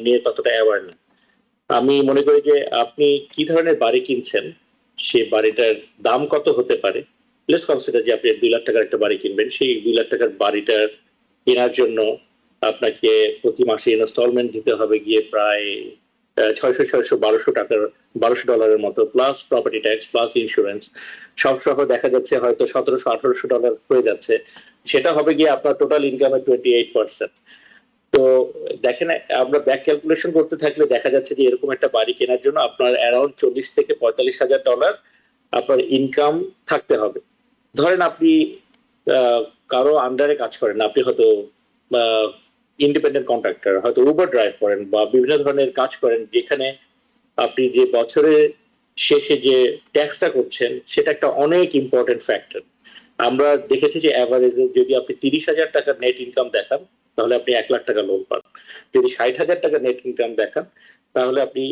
নিয়ে ততটা অ্যাওয়ার না। আমি মনে করি যে আপনি কি ধরনের বাড়ি কিনছেন, সে বাড়িটার দাম কত হতে পারে। লেটস কনসিডার যে আপনি 2 লাখ টাকার একটা বাড়ি কিনবেন, সেই 2 লাখ টাকার বাড়িটার কেনার জন্য আপনাকে প্রতি মাসে ইনস্টলমেন্ট দিতে হবে গিয়ে প্রায় 600, 600, 1200 ডলারের মতো, plus property tax, plus insurance, সব সহ দেখা যাচ্ছে হয়তো $1,700-1,800 হয়ে যাচ্ছে। সেটা হবে গিয়ে আপনার টোটাল ইনকামের 28%। তো দেখেন, আমরা ব্যাক ক্যালকুলেশন করতে থাকলে দেখা যাচ্ছে যে এরকম একটা বাড়ি কেনার জন্য আপনার অ্যারাউন্ড $40,000 থেকে $45,000 আপনার ইনকাম থাকতে হবে। ধরেন আপনি কারো আন্ডারে কাজ করেন, আপনি হয়তো ইন্ডিপেন্ডেন্ট কন্ট্রাক্টর, হয়তো উবার ড্রাইভ করেন বা বিভিন্ন ধরনের কাজ করেন, যেখানে আপনি যে বছরের শেষে যে ট্যাক্সটা করছেন সেটা একটা অনেক ইম্পর্টেন্ট ফ্যাক্টর। আমরা দেখেছি যে অ্যাভারেজে যদি আপনি $30,000 নেট ইনকাম দেখান তাহলে আপনি $1,00,000 লোন পান, যদি $60,000 নেট ইনকাম দেখান তাহলে আপনি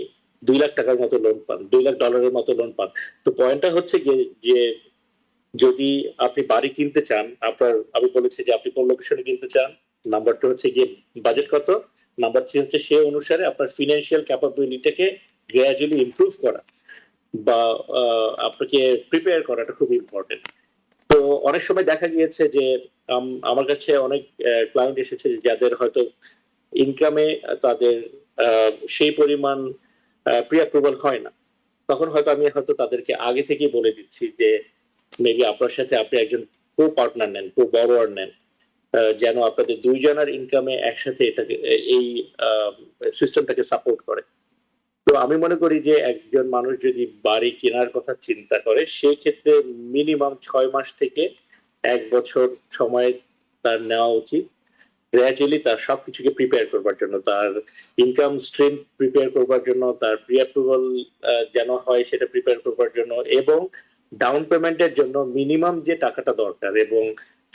$2 লাখ মতো লোন পান, $2 লাখ মতো লোন পান। তো পয়েন্টটা হচ্ছে যে যদি আপনি বাড়ি কিনতে চান, আমি বলেছি যে আপনি কোন লোকেশনে কিনতে চান, নাম্বার 2 হচ্ছে গিয়ে বাজেট কত, নাম্বার 3 হচ্ছে সে অনুসারে আপনার ফিনান্সিয়াল ক্যাপাবিলিটিকে গ্র্যাজুয়ালি ইমপ্রুভ করা বা আপনাকে প্রিপেয়ার করাটা খুব ইম্পর্টেন্ট। তো অনেক সময় দেখা গিয়েছে যে আমার কাছে অনেক ক্লায়েন্ট এসেছে যাদের হয়তো ইনকামে তাদের সেই পরিমাণ প্রি অ্যাপ্রুভাল হয় না, তখন হয়তো আমি তাদেরকে আগে থেকেই বলে দিচ্ছি যে মেবি আপনার সাথে আপনি একজন কো পার্টনার নেন, কো বরোয়ার নেন, যেন আপনাদের দুইজনের ইনকামে একসাথে এটাকে এই সিস্টেমটাকে সাপোর্ট করে। তো আমি মনে করি যে একজন মানুষ যদি বাড়ি কেনার কথা চিন্তা করে সেই ক্ষেত্রে মিনিমাম 6 মাস থেকে 1 বছর সময় তার নেওয়া উচিত, গ্র্যাজুয়ালি তার সবকিছুকে প্রিপেয়ার করবার জন্য, তার ইনকাম স্ট্রিম প্রিপেয়ার করবার জন্য, তার প্রি অ্যাপ্রুভাল যেন হয় সেটা প্রিপেয়ার করবার জন্য, এবং ডাউন পেমেন্টের জন্য মিনিমাম যে টাকাটা দরকার, এবং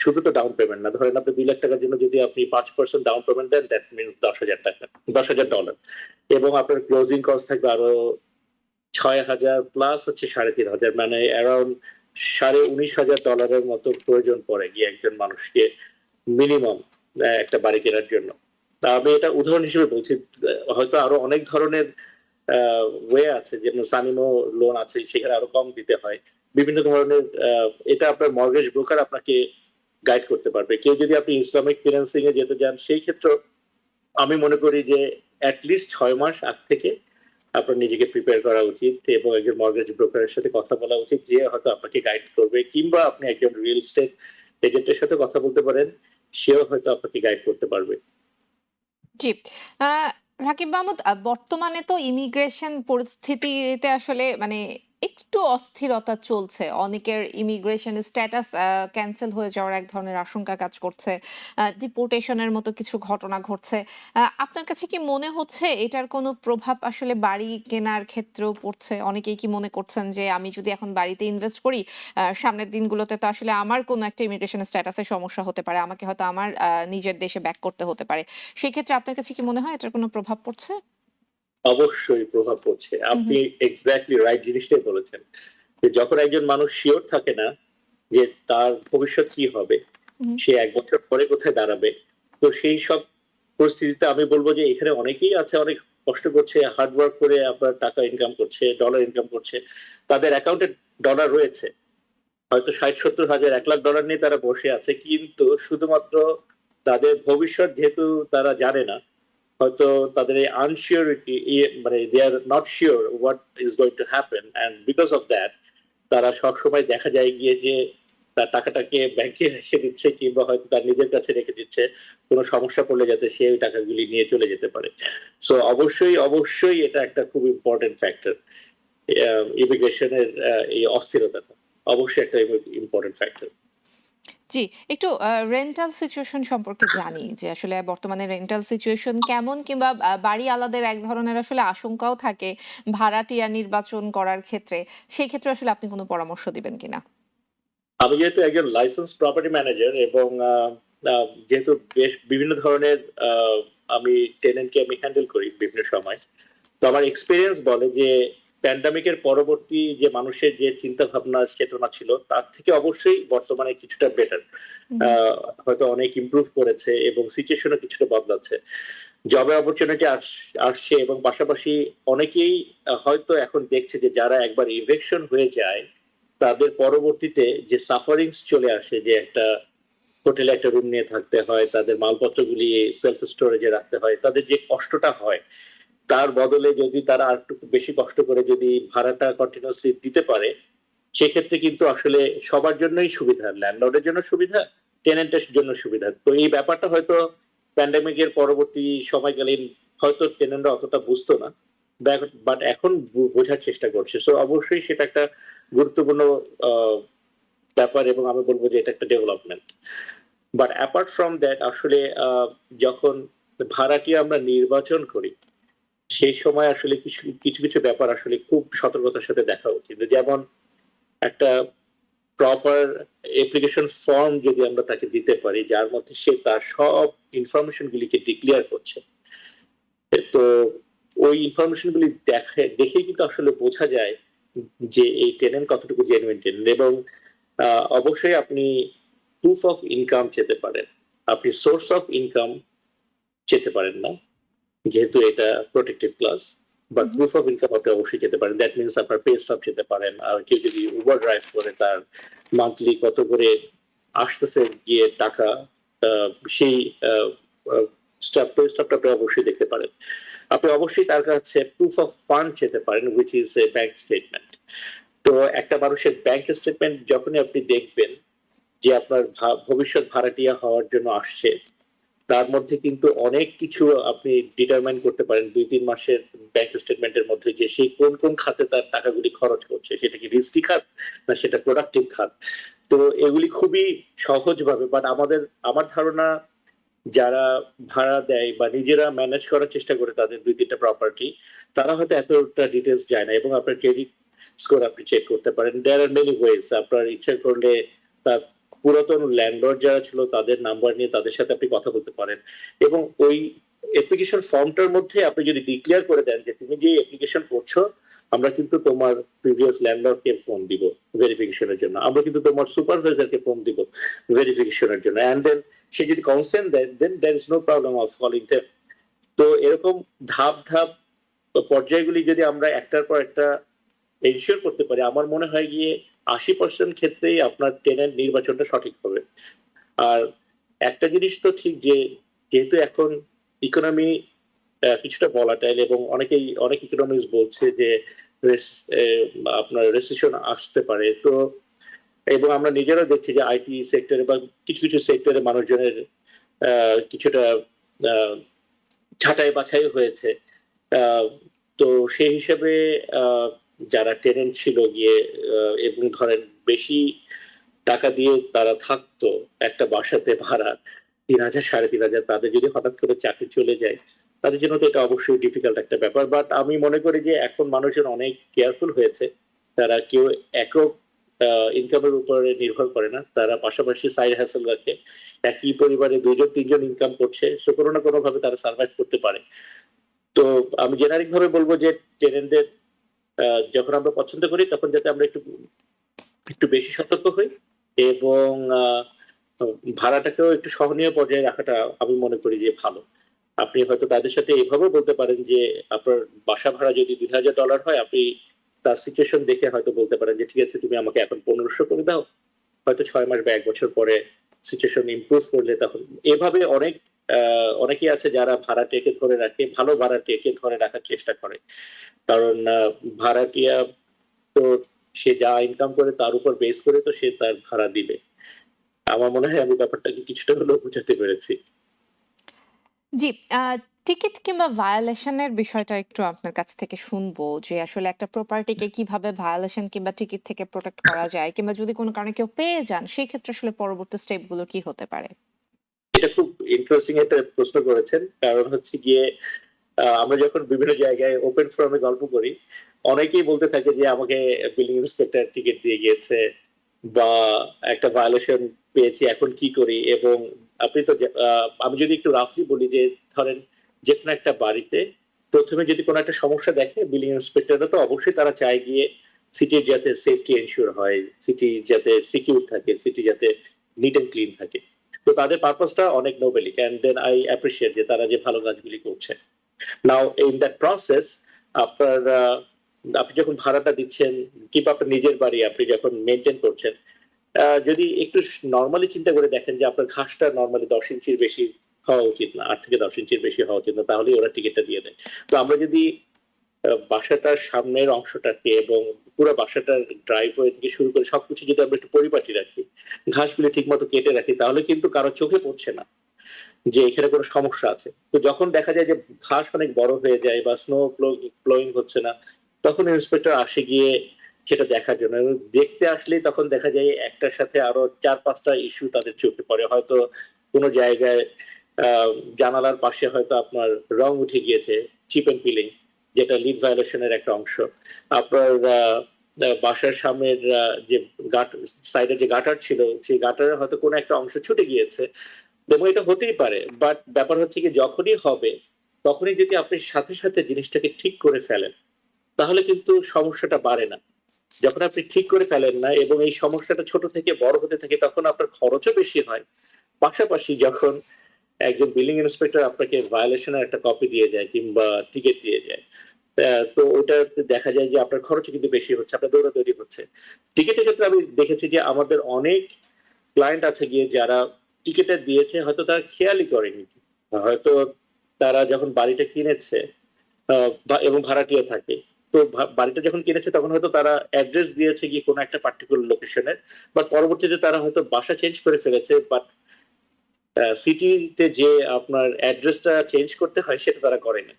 শুধু তো ডাউন পেমেন্ট না, ধরেন আপনি $2,00,000 জন্য যদি আপনি 5% ডাউন পেমেন্ট দেন, দ্যাট মিনস $10,000, $10,000, এবং আপনার ক্লোজিং কস্ট থাকবে আরো 6,000 প্লাস হচ্ছে 3,500, মানে অ্যারাউন্ড $19,500 মতো প্রয়োজন পড়ে গিয়ে একজন মানুষকে মিনিমাম একটা বাড়ি কেনার জন্য। তা আমি এটা উদাহরণ হিসেবে বলছি, হয়তো আরো অনেক ধরনের ওয়ে আছে, যেমন সানিমো লোন আছে, সেখানে আরো কম দিতে হয়, বিভিন্ন ধরনের এটা আপনার মর্গেজ ব্রোকার আপনাকে গাইড করতে পারবে। কেউ যদি আপনি ইসলামিক ফিন্যান্সিং এ যেতে চান, সেই ক্ষেত্রে আমি মনে করি যে অ্যাটলিস্ট 6 মাস আগ থেকে আপনার নিজেকে প্রিপেয়ার করা উচিত, এবং একজন মর্গেজ ব্রোকারের সাথে কথা বলা উচিত, যে হয়তো আপনাকে গাইড করবে, কিংবা আপনি একজন রিয়েল এস্টেট এজেন্টের সাথে কথা বলতে পারেন, সেও হয়তো আপনাকে গাইড করতে পারবে। জি। রাকিব মাহমুদ, বর্তমানে তো ইমিগ্রেশন পরিস্থিতিতে আসলে মানে একটু অস্থিরতা চলছে। অনেকের ইমিগ্রেশন স্ট্যাটাস ক্যান্সেল হয়ে যাওয়ার এক ধরনের আশঙ্কা কাজ করছে। ডিপোর্টেশনের মতো কিছু ঘটনা ঘটছে। আপনার কাছে কি মনে হচ্ছে এটার কোনো প্রভাব আসলে বাড়ি কেনার ক্ষেত্রেও পড়ছে? অনেকেই কি মনে করছেন যে আমি যদি এখন বাড়িতে ইনভেস্ট করি, সামনের দিনগুলোতে তো আসলে আমার কোনো একটা ইমিগ্রেশন স্ট্যাটাসের সমস্যা হতে পারে। আমাকে হয়তো আমার নিজের দেশে ব্যাক করতে হতে পারে। সেক্ষেত্রে আপনার কাছে কি মনে হয় এটার কোনো প্রভাব পড়ছে? অবশ্যই প্রভাব পড়ছে। হুম, আপনি হুম, এক্স্যাক্টলি রাইট জিনিসটাই বলেছেন, যে যখন একজন মানুষ শিওর থাকে না যে তার ভবিষ্যৎ কি হবে, হুম, সে 1 বছর পরে কোথায় দাঁড়াবে, তো সেই সব পরিস্থিতিতে আমি বলবো যে এখানে অনেকেই আছে, অনেক কষ্ট করছে, হার্ড ওয়ার্ক করে আপনার টাকা ইনকাম করছে, ডলার ইনকাম করছে, তাদের অ্যাকাউন্টে ডলার রয়েছে, হয়তো 60-70 হাজার, $1,00,000 নিয়ে তারা বসে আছে, কিন্তু শুধুমাত্র তাদের ভবিষ্যৎ যেহেতু তারা জানে না, হয়তো তাদের এই আনসিওরিটি, মানে they are not sure what is going to happen, and because of that তারা সবসময় দেখা যায় গিয়ে যে তার টাকাটাকে ব্যাংকে রেখে দিচ্ছে, কিংবা হয়তো তার নিজের কাছে রেখে দিচ্ছে, কোনো সমস্যা পড়লে যাতে সে ওই টাকাগুলি নিয়ে চলে যেতে পারে। সো অবশ্যই অবশ্যই এটা একটা খুব ইম্পর্টেন্ট ফ্যাক্টর, ইমিগ্রেশনের এই অস্থিরতাটা অবশ্যই একটা ইম্পর্টেন্ট ফ্যাক্টর। জি। একটু রেন্টাল সিচুয়েশন সম্পর্কে জানি যে আসলে বর্তমানে রেন্টাল সিচুয়েশন কেমন, কিংবা বাড়ি আলাদের এক ধরনের আসলে আশঙ্কাও থাকে ভাড়াটিয়া নির্বাচন করার ক্ষেত্রে। সেক্ষেত্রে আসলে আপনি কোনো পরামর্শ দিবেন কিনা? আমি যেহেতু একজন লাইসেন্স প্রপার্টি ম্যানেজার, এবং যেহেতু বেশ বিভিন্ন ধরনের আমি টেনেন্টকে আমি হ্যান্ডেল করি বিভিন্ন সময়, তো আমার এক্সপিরিয়েন্স বলে যে প্যান্ডামিকের পরবর্তী যে মানুষের যে চিন্তা ভাবনা চেতনা ছিল, তার থেকে অবশ্যই বর্তমানে কিছুটা বেটার, হুম, হুম, হয়তো অনেক ইমপ্রুভ করেছে, এবং সিচুয়েশনও কিছুটা বদলাচ্ছে, জবে অপরচুনিটি আসছে, এবং পাশাপাশি অনেকেই হয়তো এখন দেখছে যে যারা একবার ইভেকশন হয়ে যায়, তাদের পরবর্তীতে যে সাফারিংস চলে আসে, যে একটা হোটেলে একটা রুম নিয়ে থাকতে হয়, তাদের মালপত্রগুলি সেলফ স্টোরেজে রাখতে হয়, তাদের যে কষ্টটা হয়, তার বদলে যদি তারা আর একটু বেশি কষ্ট করে যদি ভাড়াটা কন্টিনিউসলি দিতে পারে, সেক্ষেত্রে কিন্তু আসলে সবার জন্যই সুবিধা, ল্যান্ডলর্ডের জন্য সুবিধা, টেনেন্টের জন্য সুবিধা। তো এই ব্যাপারটা হয়তো প্যান্ডামিকের পরবর্তী সময়কালীন হয়তো টেনেন্টরা অতটা বুঝতো না, বাট এখন বোঝার চেষ্টা করছে। সো অবশ্যই সেটা একটা গুরুত্বপূর্ণ আহ, ব্যাপার, এবং আমি বলবো যে এটা একটা development. But apart from that, আসলে যখন ভাড়াটি আমরা নির্বাচন করি, সেই সময় আসলে কিছু কিছু কিছু ব্যাপার আসলে খুব সতর্কতার সাথে দেখা উচিত। যেমন একটা প্রপার অ্যাপ্লিকেশন ফর্ম যদি আমরা তাকে দিতে পারি, যার মধ্যে সে তার সব ইনফরমেশন গুলিকে ডিক্লেয়ার করছে, তো ওই ইনফরমেশন গুলি দেখেই কিন্তু আসলে বোঝা যায় যে এই টেনেন্ট কতটুকু জেনুইন টেনেন্ট। এবং অবশ্যই আপনি প্রুফ অফ ইনকাম চেতে পারেন, আপনি সোর্স অফ ইনকাম চেতে পারেন না, যেহেতু এটা protective class, but hmm, hmm, proof of income আপনি অবশ্যই যেতে পারেন। দ্যাট মিনস আপনার পে স্টপ যেতে পারেন, আর কেউ যদি উবার ড্রাইভ করে তার মান্থলি কত করে আসতেছে গিয়ে টাকা, সেই স্টপটা আপনি অবশ্যই দেখতে পারেন। আপনি অবশ্যই তার কাছে প্রুফ অফ ফান্ড যেতে পারেন, which is a bank statement. তো একটা মানুষের ব্যাংক স্টেটমেন্ট যখনই আপনি দেখবেন যে আপনার ভবিষ্যৎ ভাড়াটিয়া হওয়ার জন্য আসছে, তার মধ্যে কিন্তু অনেক কিছু আপনি ডিটারমাইন করতে পারেন 2-3 মাসের ব্যাংক স্টেটমেন্টের মধ্যে, যে সেই কোন কোন খাতে তার টাকাগুলি খরচ করছে, সেটা কি রিস্কি খাত না সেটা প্রোডাক্টিভ খাত। তো এগুলি খুবই সহজভাবে, বাট আমার ধারণা যারা ভাড়া দেয় বা নিজেরা ম্যানেজ করার চেষ্টা করে তাদের ২-৩ টা প্রপার্টি, তারা হয়তো এতটা ডিটেইলস যায় না এবং আপনার ক্রেডিট স্কোর আপনি চেক করতে পারেন। দেয়ার আর মেনি ওয়েজ। আপনার ইচ্ছা করলে তার পুরাতন ল্যান্ডলর্ড যারা ছিল তাদের নাম্বার নিয়ে তাদের সাথে আপনি কথা বলতে পারেন এবং ওই অ্যাপ্লিকেশন ফর্মটার মধ্যে আপনি যদি ডিক্লেয়ার করে দেন যে তুমি যে অ্যাপ্লিকেশন করছো, আমরা কিন্তু তোমার প্রিভিয়াস ল্যান্ডলর্ডকে ফোন দিব ভেরিফিকেশনের জন্য। আমরা কিন্তু তোমার সুপারভাইজারকে ফোন দিব ভেরিফিকেশনের জন্য। অ্যান্ড দেন সে যদি কনসেন্ট দেয়, then there is no problem of calling them. তো এরকম ধাপ পর্যায়গুলি যদি আমরা একটার পর একটা এনশিওর করতে পারি, আমার মনে হয় গিয়ে ৮০% ক্ষেত্রেই আপনার টেনেন্ট নির্বাচনটা সঠিক হবে। আর একটা জিনিস তো ঠিক যে যেহেতু এখন ইকোনমি কিছুটা ভলাটাইল এবং অনেক ইকোনমিস্ট বলছে যে আপনার রিসেশন আসতে পারে। তো এবং আমরা নিজেরাও দেখছি যে আইটি সেক্টরে বা কিছু সেক্টরে মানুষজনের কিছুটা আহ, ছাঁটাই বাছাই হয়েছে। আহ, তো সেই হিসেবে যারা টেনেন্ট ছিল গিয়ে এবং ধরেন বেশি টাকা দিয়ে তারা থাকতো একটা বাসাতে ভাড়া ৩,০০০ ৩,৫০০, তাদের যদি হঠাৎ করে চাকরি চলে যায় তাদের জন্য তো এটা অবশ্যই ডিফিকাল্ট একটা ব্যাপার। বাট আমি মনে করি যে এখন মানুষজন অনেক কেয়ারফুল হয়েছে। তারা কেউ একক ইনকামের উপরে নির্ভর করে না, তারা পাশাপাশি সাইড হ্যাসেল রাখে। একই পরিবারে ২ জন ৩ জন ইনকাম করছে, সে কোনো না কোনো ভাবে তারা সার্ভাইভ করতে পারে। তো আমি জেনারিক ভাবে বলবো যে টেনেন্টদের যখন আমরা পছন্দ করি তখন যাতে আমরা একটু একটু বেশি সতর্ক হই এবং ভাড়াটাকেও একটু সহনীয় পর্যায়ে রাখাটা আমি মনে করি যে ভালো। আপনি হয়তো তাদের সাথে এভাবেও বলতে পারেন যে আপনার বাসা ভাড়া যদি $২,০০০ হয়, আপনি তার সিচুয়েশন দেখে হয়তো বলতে পারেন যে ঠিক আছে তুমি আমাকে এখন ১৫০০ করে দাও, হয়তো ৬ মাস বা ১ বছর পরে সিচুয়েশন ইমপ্রুভ করলে তখন। এভাবে অনেকেই আছে যারা ভাড়া টেকে ধরে রাখে, ভালো ভাড়া টেকে ধরে রাখার চেষ্টা করে। কারণ ভাড়াটিয়া তো সে যা ইনকাম করে তার উপর বেস করে তো সে তার ভাড়া দিবে। আমার মনে হয় আমি ব্যাপারটাকে কিছুটা হলেও বোঝাতে পেরেছি। জি, টিকিট কিংবা ভায়োলেশনের বিষয়টা একটু আপনার কাছ থেকে শুনবো যে আসলে একটা প্রপার্টিকে কিভাবে ভায়োলেশন কিংবা টিকিট থেকে প্রোটেক্ট করা যায় কিংবা যদি কোনো কারণে কেউ পেয়ে যান সেই ক্ষেত্রে আসলে পরবর্তী স্টেপগুলো কি হতে পারে? এটা খুব ইন্টারেস্টিং একটা প্রশ্ন করেছেন। কারণ হচ্ছে গিয়ে আমরা যখন বিভিন্ন জায়গায় ওপেন ফোরামে গল্প করি, অনেকেই বলতে থাকে যে আমাকে বিল্ডিং ইন্সপেক্টর টিকিট দিয়ে গিয়েছে বা একটা ভায়োলেশন পেয়েছি, এখন কি করি? এবং আপনি তো আমি যদি একটু রাফলি বলি যে ধরেন যেকোনো একটা বাড়িতে প্রথমে যদি কোনো একটা সমস্যা দেখে, বিল্ডিং ইন্সপেক্টররা তো অবশ্যই তারা চায় গিয়ে সিটির যাতে সেফটি এনশিওর হয়, সিটি যাতে সিকিউর থাকে, সিটি যাতে নিট এন্ড ক্লিন থাকে। তো তাদের পারপাসটা অনেক নোবেলিক অ্যান্ড দেন আই অ্যাপ্রিশিয়েট যে তারা যে ভালো কাজগুলি করছে। নাও ইন দ্যাট প্রসেস আপনার আপনি যখন ভাড়াটা দিচ্ছেন কিংবা আপনার নিজের বাড়ি আপনি যখন মেনটেন করছেন, যদি একটু নরমালি চিন্তা করে দেখেন যে আপনার ঘাসটা নরমালি ১০ ইঞ্চির বেশি হওয়া উচিত না, ৮ থেকে ১০ ইঞ্চির বেশি হওয়া উচিত না, তাহলেই ওরা টিকিটটা দিয়ে দেয়। তো আমরা যদি বাসাটার সামনের অংশটাকে এবং পুরো বাসাটার ড্রাইভওয়ে থেকে শুরু করে সবকিছু যদি আমরা একটু পরিপাটি রাখি, ঘাসগুলি ঠিক মতো কেটে রাখি, তাহলে কিন্তু কারো চোখে পড়ছে না যে এখানে কোনো সমস্যা আছে। তো যখন দেখা যায় যে ঘাস অনেক বড় হয়ে যায় বা স্নো ফ্লোয়িং হচ্ছে না, তখন ইন্সপেক্টর আসে গিয়ে সেটা দেখার জন্য এবং দেখতে আসলেই তখন দেখা যায় একটার সাথে আরো ৪-৫টা ইস্যু তাদের চোখে পড়ে। হয়তো কোনো জায়গায় আহ, জানালার পাশে হয়তো আপনার রং উঠে গিয়েছে, চিপ এন্ড পিলিং, যেটা লিড ভায়োলেশনের একটা অংশ। আপনার বাসার সামনের যে সাইডে যে গাটার ছিল, সেই গাটারের হয়তো কোনো একটা অংশ ছুটে গিয়েছে এবং এটা হতেই পারে। বাট ব্যাপার হচ্ছে কি যখনই হবে তখনই যদি আপনি সাথে সাথে জিনিসটাকে ঠিক করে ফেলেন, তাহলে কিন্তু সমস্যাটা বাড়ে না। যখন আপনি ঠিক করে ফেলেন না এবং এই সমস্যাটা ছোট থেকে বড় হতে থাকে, তখন আপনার খরচও বেশি হয়। পাশাপাশি যখন একজন বিল্ডিং ইন্সপেক্টর আপনাকে ভায়োলেশনের একটা কপি দিয়ে যায় কিংবা টিকিট দিয়ে যায়, তো ওটা দেখা যায় যে আপনার খরচও কিন্তু বেশি হচ্ছে, আপনার দৌড়াদৌড়ি হচ্ছে। টিকিটের ক্ষেত্রে আমি দেখেছি যে আমাদের অনেক ক্লায়েন্ট আছে গিয়ে যারা টিকিটটা দিয়েছে হয়তো তারা খেয়ালই করেনি। হয়তো তারা যখন বাড়িটা কিনেছে এবং ভাড়াটিয়া থাকে, তো বাড়িটা যখন কিনেছে তখন হয়তো তারা অ্যাড্রেস দিয়েছে গিয়ে কোনো একটা পার্টিকুলার লোকেশনের, বাট পরবর্তীতে তারা হয়তো বাসা চেঞ্জ করে ফেলেছে, বাট সিটিতে যে আপনার অ্যাড্রেসটা চেঞ্জ করতে হয় সেটা তারা করেনি।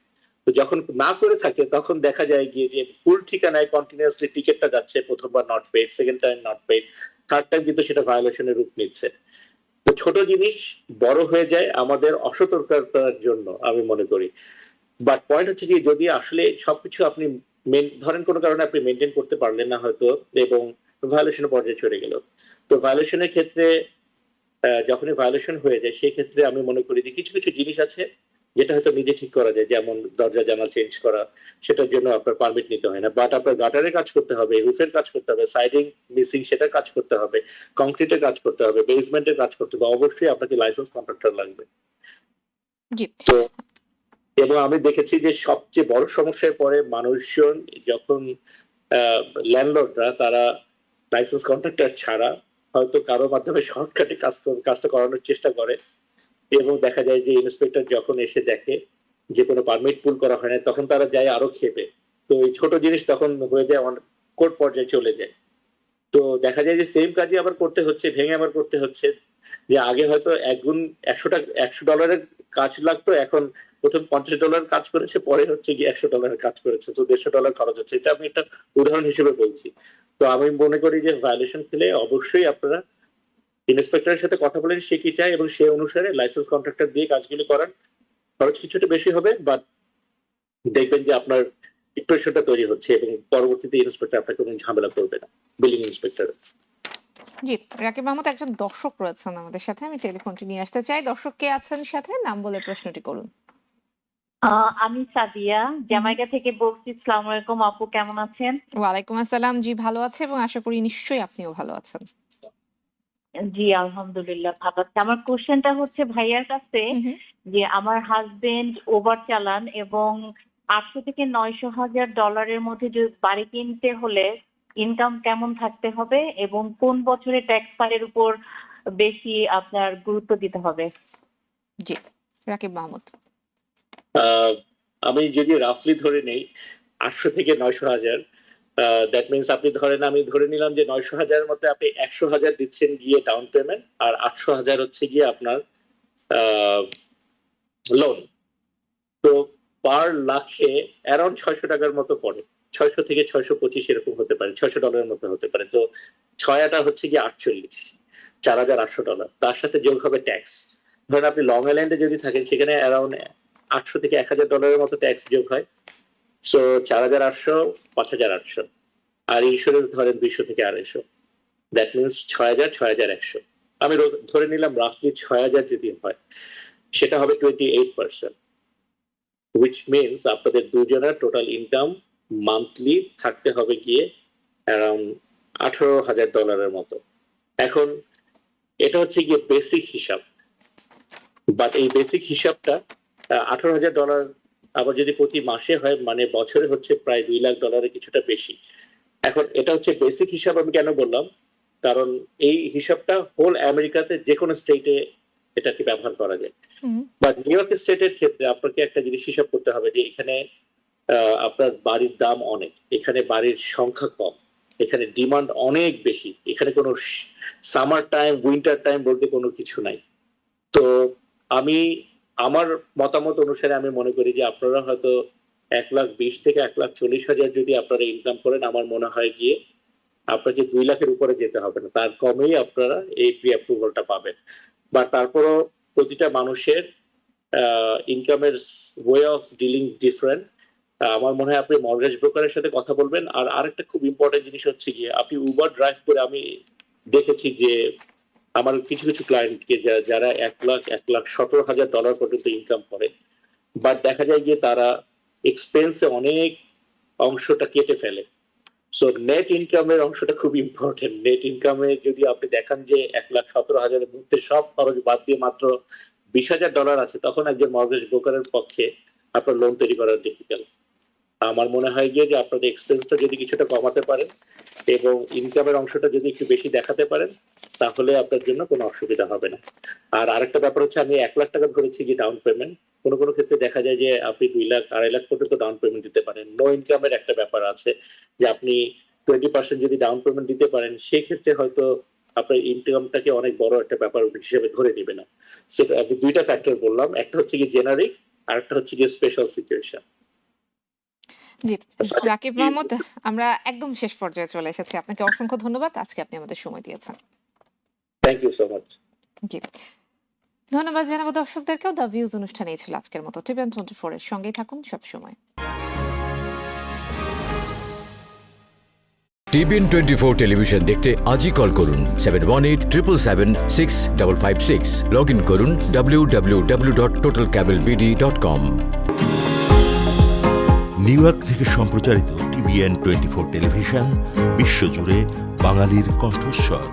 তো যখন না করে থাকে তখন দেখা যায় গিয়ে যে ভুল ঠিকানায় কন্টিনিউয়াসলি টিকিটটা যাচ্ছে, প্রথমবার not paid, second time not paid, third time কিন্তু সেটা ভায়োলেশনের রূপ নিচ্ছে। তো ছোট জিনিস বড় হয়ে যায় আমাদের অসতর্কতার জন্য আমি মনে করি। বাট পয়েন্ট হচ্ছে যে যদি আসলে সবকিছু আপনি ধরেন কোনো কারণে আপনি মেনটেন করতে পারলেন না হয়তো এবং ভায়োলেশনের পর্যায়ে চলে গেল। তো ভায়োলেশনের ক্ষেত্রে যখনই ভায়োলেশন হয়ে যায় সেই ক্ষেত্রে আমি মনে করি যে কিছু কিছু জিনিস আছে যেটা হয়তো নিজে ঠিক করা যায়, যেমন দরজা জানালা চেঞ্জ করা, সেটার জন্য আপনার পারমিট নিতে হয় না। বাট আপনার গাটারের কাজ করতে হবে, রুফের কাজ করতে হবে, সাইডিং মিসিং সেটার কাজ করতে হবে, কংক্রিটের কাজ করতে হবে, বেসমেন্টের কাজ করতে হবে, অবশ্যই আপনাকে লাইসেন্স কন্ট্রাক্টর লাগবে। জি। তো এবং আমি দেখেছি যে সবচেয়ে বড় সমস্যায় পড়ে মানুষজন যখন ল্যান্ডলর্ডরা তারা লাইসেন্স কন্ট্রাক্টর ছাড়া হয়তো কারো মাধ্যমে শর্টকাটে কাজটা করানোর চেষ্টা করে এবং দেখা যায় যে ইন্সপেক্টর যখন এসে দেখে যে কোনো পারমিট পুল করা হয় না তখন তারা যায় আরো ক্ষেপে। তো এই ছোট জিনিস তখন হয়ে যায় কোর্ট পর্যায়ে চলে যায়। তো দেখা যায় যে সেম কাজই আবার করতে হচ্ছে, ভেঙে আবার করতে হচ্ছে। যে আগে হয়তো এক গুণ $100 কাজ লাগতো, এখন প্রথম $50 কাজ করেছে, পরে হচ্ছে গিয়ে $100 কাজ করেছে, তো $150 খরচ হচ্ছে। এটা আমি একটা উদাহরণ হিসেবে বলছি। তো আমি মনে করি যে ভায়োলেশন পেলে অবশ্যই আপনারা ইন্সপেক্টরের সাথে কথা বলেন সে কি চায় এবং সে অনুসারে লাইসেন্স কন্ট্রাক্টর দিয়ে কাজগুলি করান। খরচ কিছুটা বেশি হবে, বাট দেখবেন যে আপনার ইমপ্রেশনটা তৈরি হচ্ছে এবং পরবর্তীতে ইন্সপেক্টর আপনাকে কোনো ঝামেলা করবে না, বিল্ডিং ইন্সপেক্টর। জি, রাকিব মাহমুদ একজন দর্শক রয়েছেন আমাদের সাথে, আমি টেলিফোনটি নিয়ে আসতে চাই। দর্শক কে আছেন সাথে, নাম বলে প্রশ্নটি করুন। আমি সাদিয়া জ্যামাইকা থেকে বলছি। আসসালামু আলাইকুম আপু, কেমন আছেন? ওয়ালাইকুম আসসালাম। জি, ভালো আছে এবং আশা করি নিশ্চয়ই আপনিও ভালো আছেন। জি আলহামদুলিল্লাহ ভালো আছি। আমার কোশ্চেনটা হচ্ছে ভাইয়ার কাছে হুম, হুম। যে আমার হাজবেন্ড ওভার চালান এবং 800 থেকে 900,000 ডলারের মধ্যে যদি বাড়ি কিনতে হলে ইনকাম কেমন থাকতে হবে এবং কোন বছরে ট্যাক্স ফাইলের উপর বেশি আপনার গুরুত্ব দিতে হবে? জি, রাকিব মাহমুদ। আমি যদি রাফলি ধরে নেই 800 থেকে 900,000, দ্যাট মিনস আপনি ধরেন, আমি ধরে নিলাম যে 900,000 মধ্যে আপনি 100,000 দিচ্ছেন গিয়ে ডাউন পেমেন্ট আর 800,000 হচ্ছে গিয়ে আপনার লোন। তো পার লাখে অ্যারাউন্ড $600 মতো পড়ে। 600 থেকে 625 এরকম হতে পারে, $600 মতো হতে পারে। তো 6 হচ্ছে গিয়ে 48, $4,800। তার সাথে যোগ হবে ট্যাক্স। ধরেন আপনি লং আইল্যান্ডে যদি থাকেন সেখানে অ্যারাউন্ড 800 থেকে $1,000 মতো ট্যাক্স যোগ হয়। সো 4,800, 5,800। আর ইন্স্যুরেন্স ধরেন 200 থেকে 250। That means 6,000, 6,100। আমি ধরে নিলাম রাফলি 6,000 যদি হয় সেটা হবে 28%, which means আপনাদের দুজনের টোটাল ইনকাম মান্থলি থাকতে হবে গিয়ে অ্যারাউন্ড $18,000 মতো। এখন এটা হচ্ছে গিয়ে বেসিক হিসাব, বাট এই বেসিক হিসাবটা $18,000 আবার যদি প্রতি মাসে হয় মানে বছরে হচ্ছে প্রায় $2 লাখ কিছুটা বেশি। এখন এটা হচ্ছে বেসিক হিসাব। আমি কেন বললাম, কারণ এই হিসাবটা হোল আমেরিকাতে যে কোনো স্টেটে এটাকে ব্যবহার করা যায়। হুম, বাট নিউ ইয়র্ক স্টেটের ক্ষেত্রে আপনাকে একটা জিনিস হিসাব করতে হবে যে এখানে আপনার বাড়ির দাম অনেক, এখানে বাড়ির সংখ্যা কম, এখানে ডিমান্ড অনেক বেশি, এখানে কোনো সামার টাইম উইন্টার টাইম বলতে কোনো কিছু নাই। তো আমি আমার মতামত অনুসারে আমি মনে করি যে আপনারা হয়তো 1,20,000 থেকে 1,40,000 যদি আপনারা ইনকাম করেন, আমার মনে হয় গিয়ে আপনাকে 2 লাখের উপরে যেতে হবে না, তার কমেই আপনারা এই প্রি অ্যাপ্রুভালটা পাবেন। বা তারপরও প্রতিটা মানুষের ইনকামের ওয়ে অফ ডিলিং ডিফারেন্ট। আমার মনে হয় আপনি মর্গেজ ব্রোকারের সাথে কথা বলবেন। আর আরেকটা খুব ইম্পর্টেন্ট জিনিস হচ্ছে গিয়ে আপনি উবার ড্রাইভ করে আমি দেখেছি যে আমার কিছু কিছু ক্লায়েন্টকে যারা 1,17,000 ডলার পর্যন্ত ইনকাম করে, বাট দেখা যায় গিয়ে তারা এক্সপেন্সে অনেক অংশটা কেটে ফেলে। সো নেট ইনকামের অংশটা খুব ইম্পর্টেন্ট। নেট ইনকামে যদি আপনি দেখান যে 1,17,000 মধ্যে সব খরচ বাদ দিয়ে মাত্র $20,000 আছে, তখন একজন মর্গেজ ব্রোকারের পক্ষে আপনার লোন তৈরি করা ডিফিকাল্ট। আমার মনে হয় গিয়ে যে আপনাদের এক্সপেন্সটা যদি কিছুটা কমাতে পারেন এবং ইনকামের অংশটা যদি একটু বেশি দেখাতে পারেন তাহলে আপনার জন্য কোনো অসুবিধা হবে না। আর আরেকটা ব্যাপার হচ্ছে আমি $1,00,000 ধরেছি যে ডাউন পেমেন্ট। কোনো কোনো ক্ষেত্রে দেখা যায় যে আপনি 2 লাখ 2.5 লাখ পর্যন্ত ডাউন পেমেন্ট দিতে পারেন। নো ইনকামের একটা ব্যাপার আছে যে আপনি 20% যদি ডাউন পেমেন্ট দিতে পারেন সেই ক্ষেত্রে হয়তো আপনার ইনকামটাকে অনেক বড় একটা ব্যাপার হিসেবে ধরে নেবে না। সেটা আমি 2টা ফ্যাক্টর বললাম, একটা হচ্ছে কি জেনারিক আর একটা হচ্ছে কি স্পেশাল সিচুয়েশন। জি, রাকিব মাহমুদ, আমরা একদম শেষ পর্যায়ে চলে এসেছি। আপনাকে অসংখ্য ধন্যবাদ। আজকে আপনি আমাদের সময় দিয়েছেন। Thank you so much. জি, ধন্যবাদ জানাবো দর্শকদেরকেও। দ্য ভিউজ অনুষ্ঠানেই ছিল আজকের মতো। টিভিএন 24 এর সঙ্গেই থাকুন সবসময়। টিভিএন 24 টেলিভিশন দেখতে আজই কল করুন 7187776556। লগ ইন করুন www.totalcablebd.com। নিউ ইয়র্ক থেকে সম্প্রচারিত টিভিএন 24 টেলিভিশন বিশ্বজুড়ে বাঙালির কণ্ঠস্বর।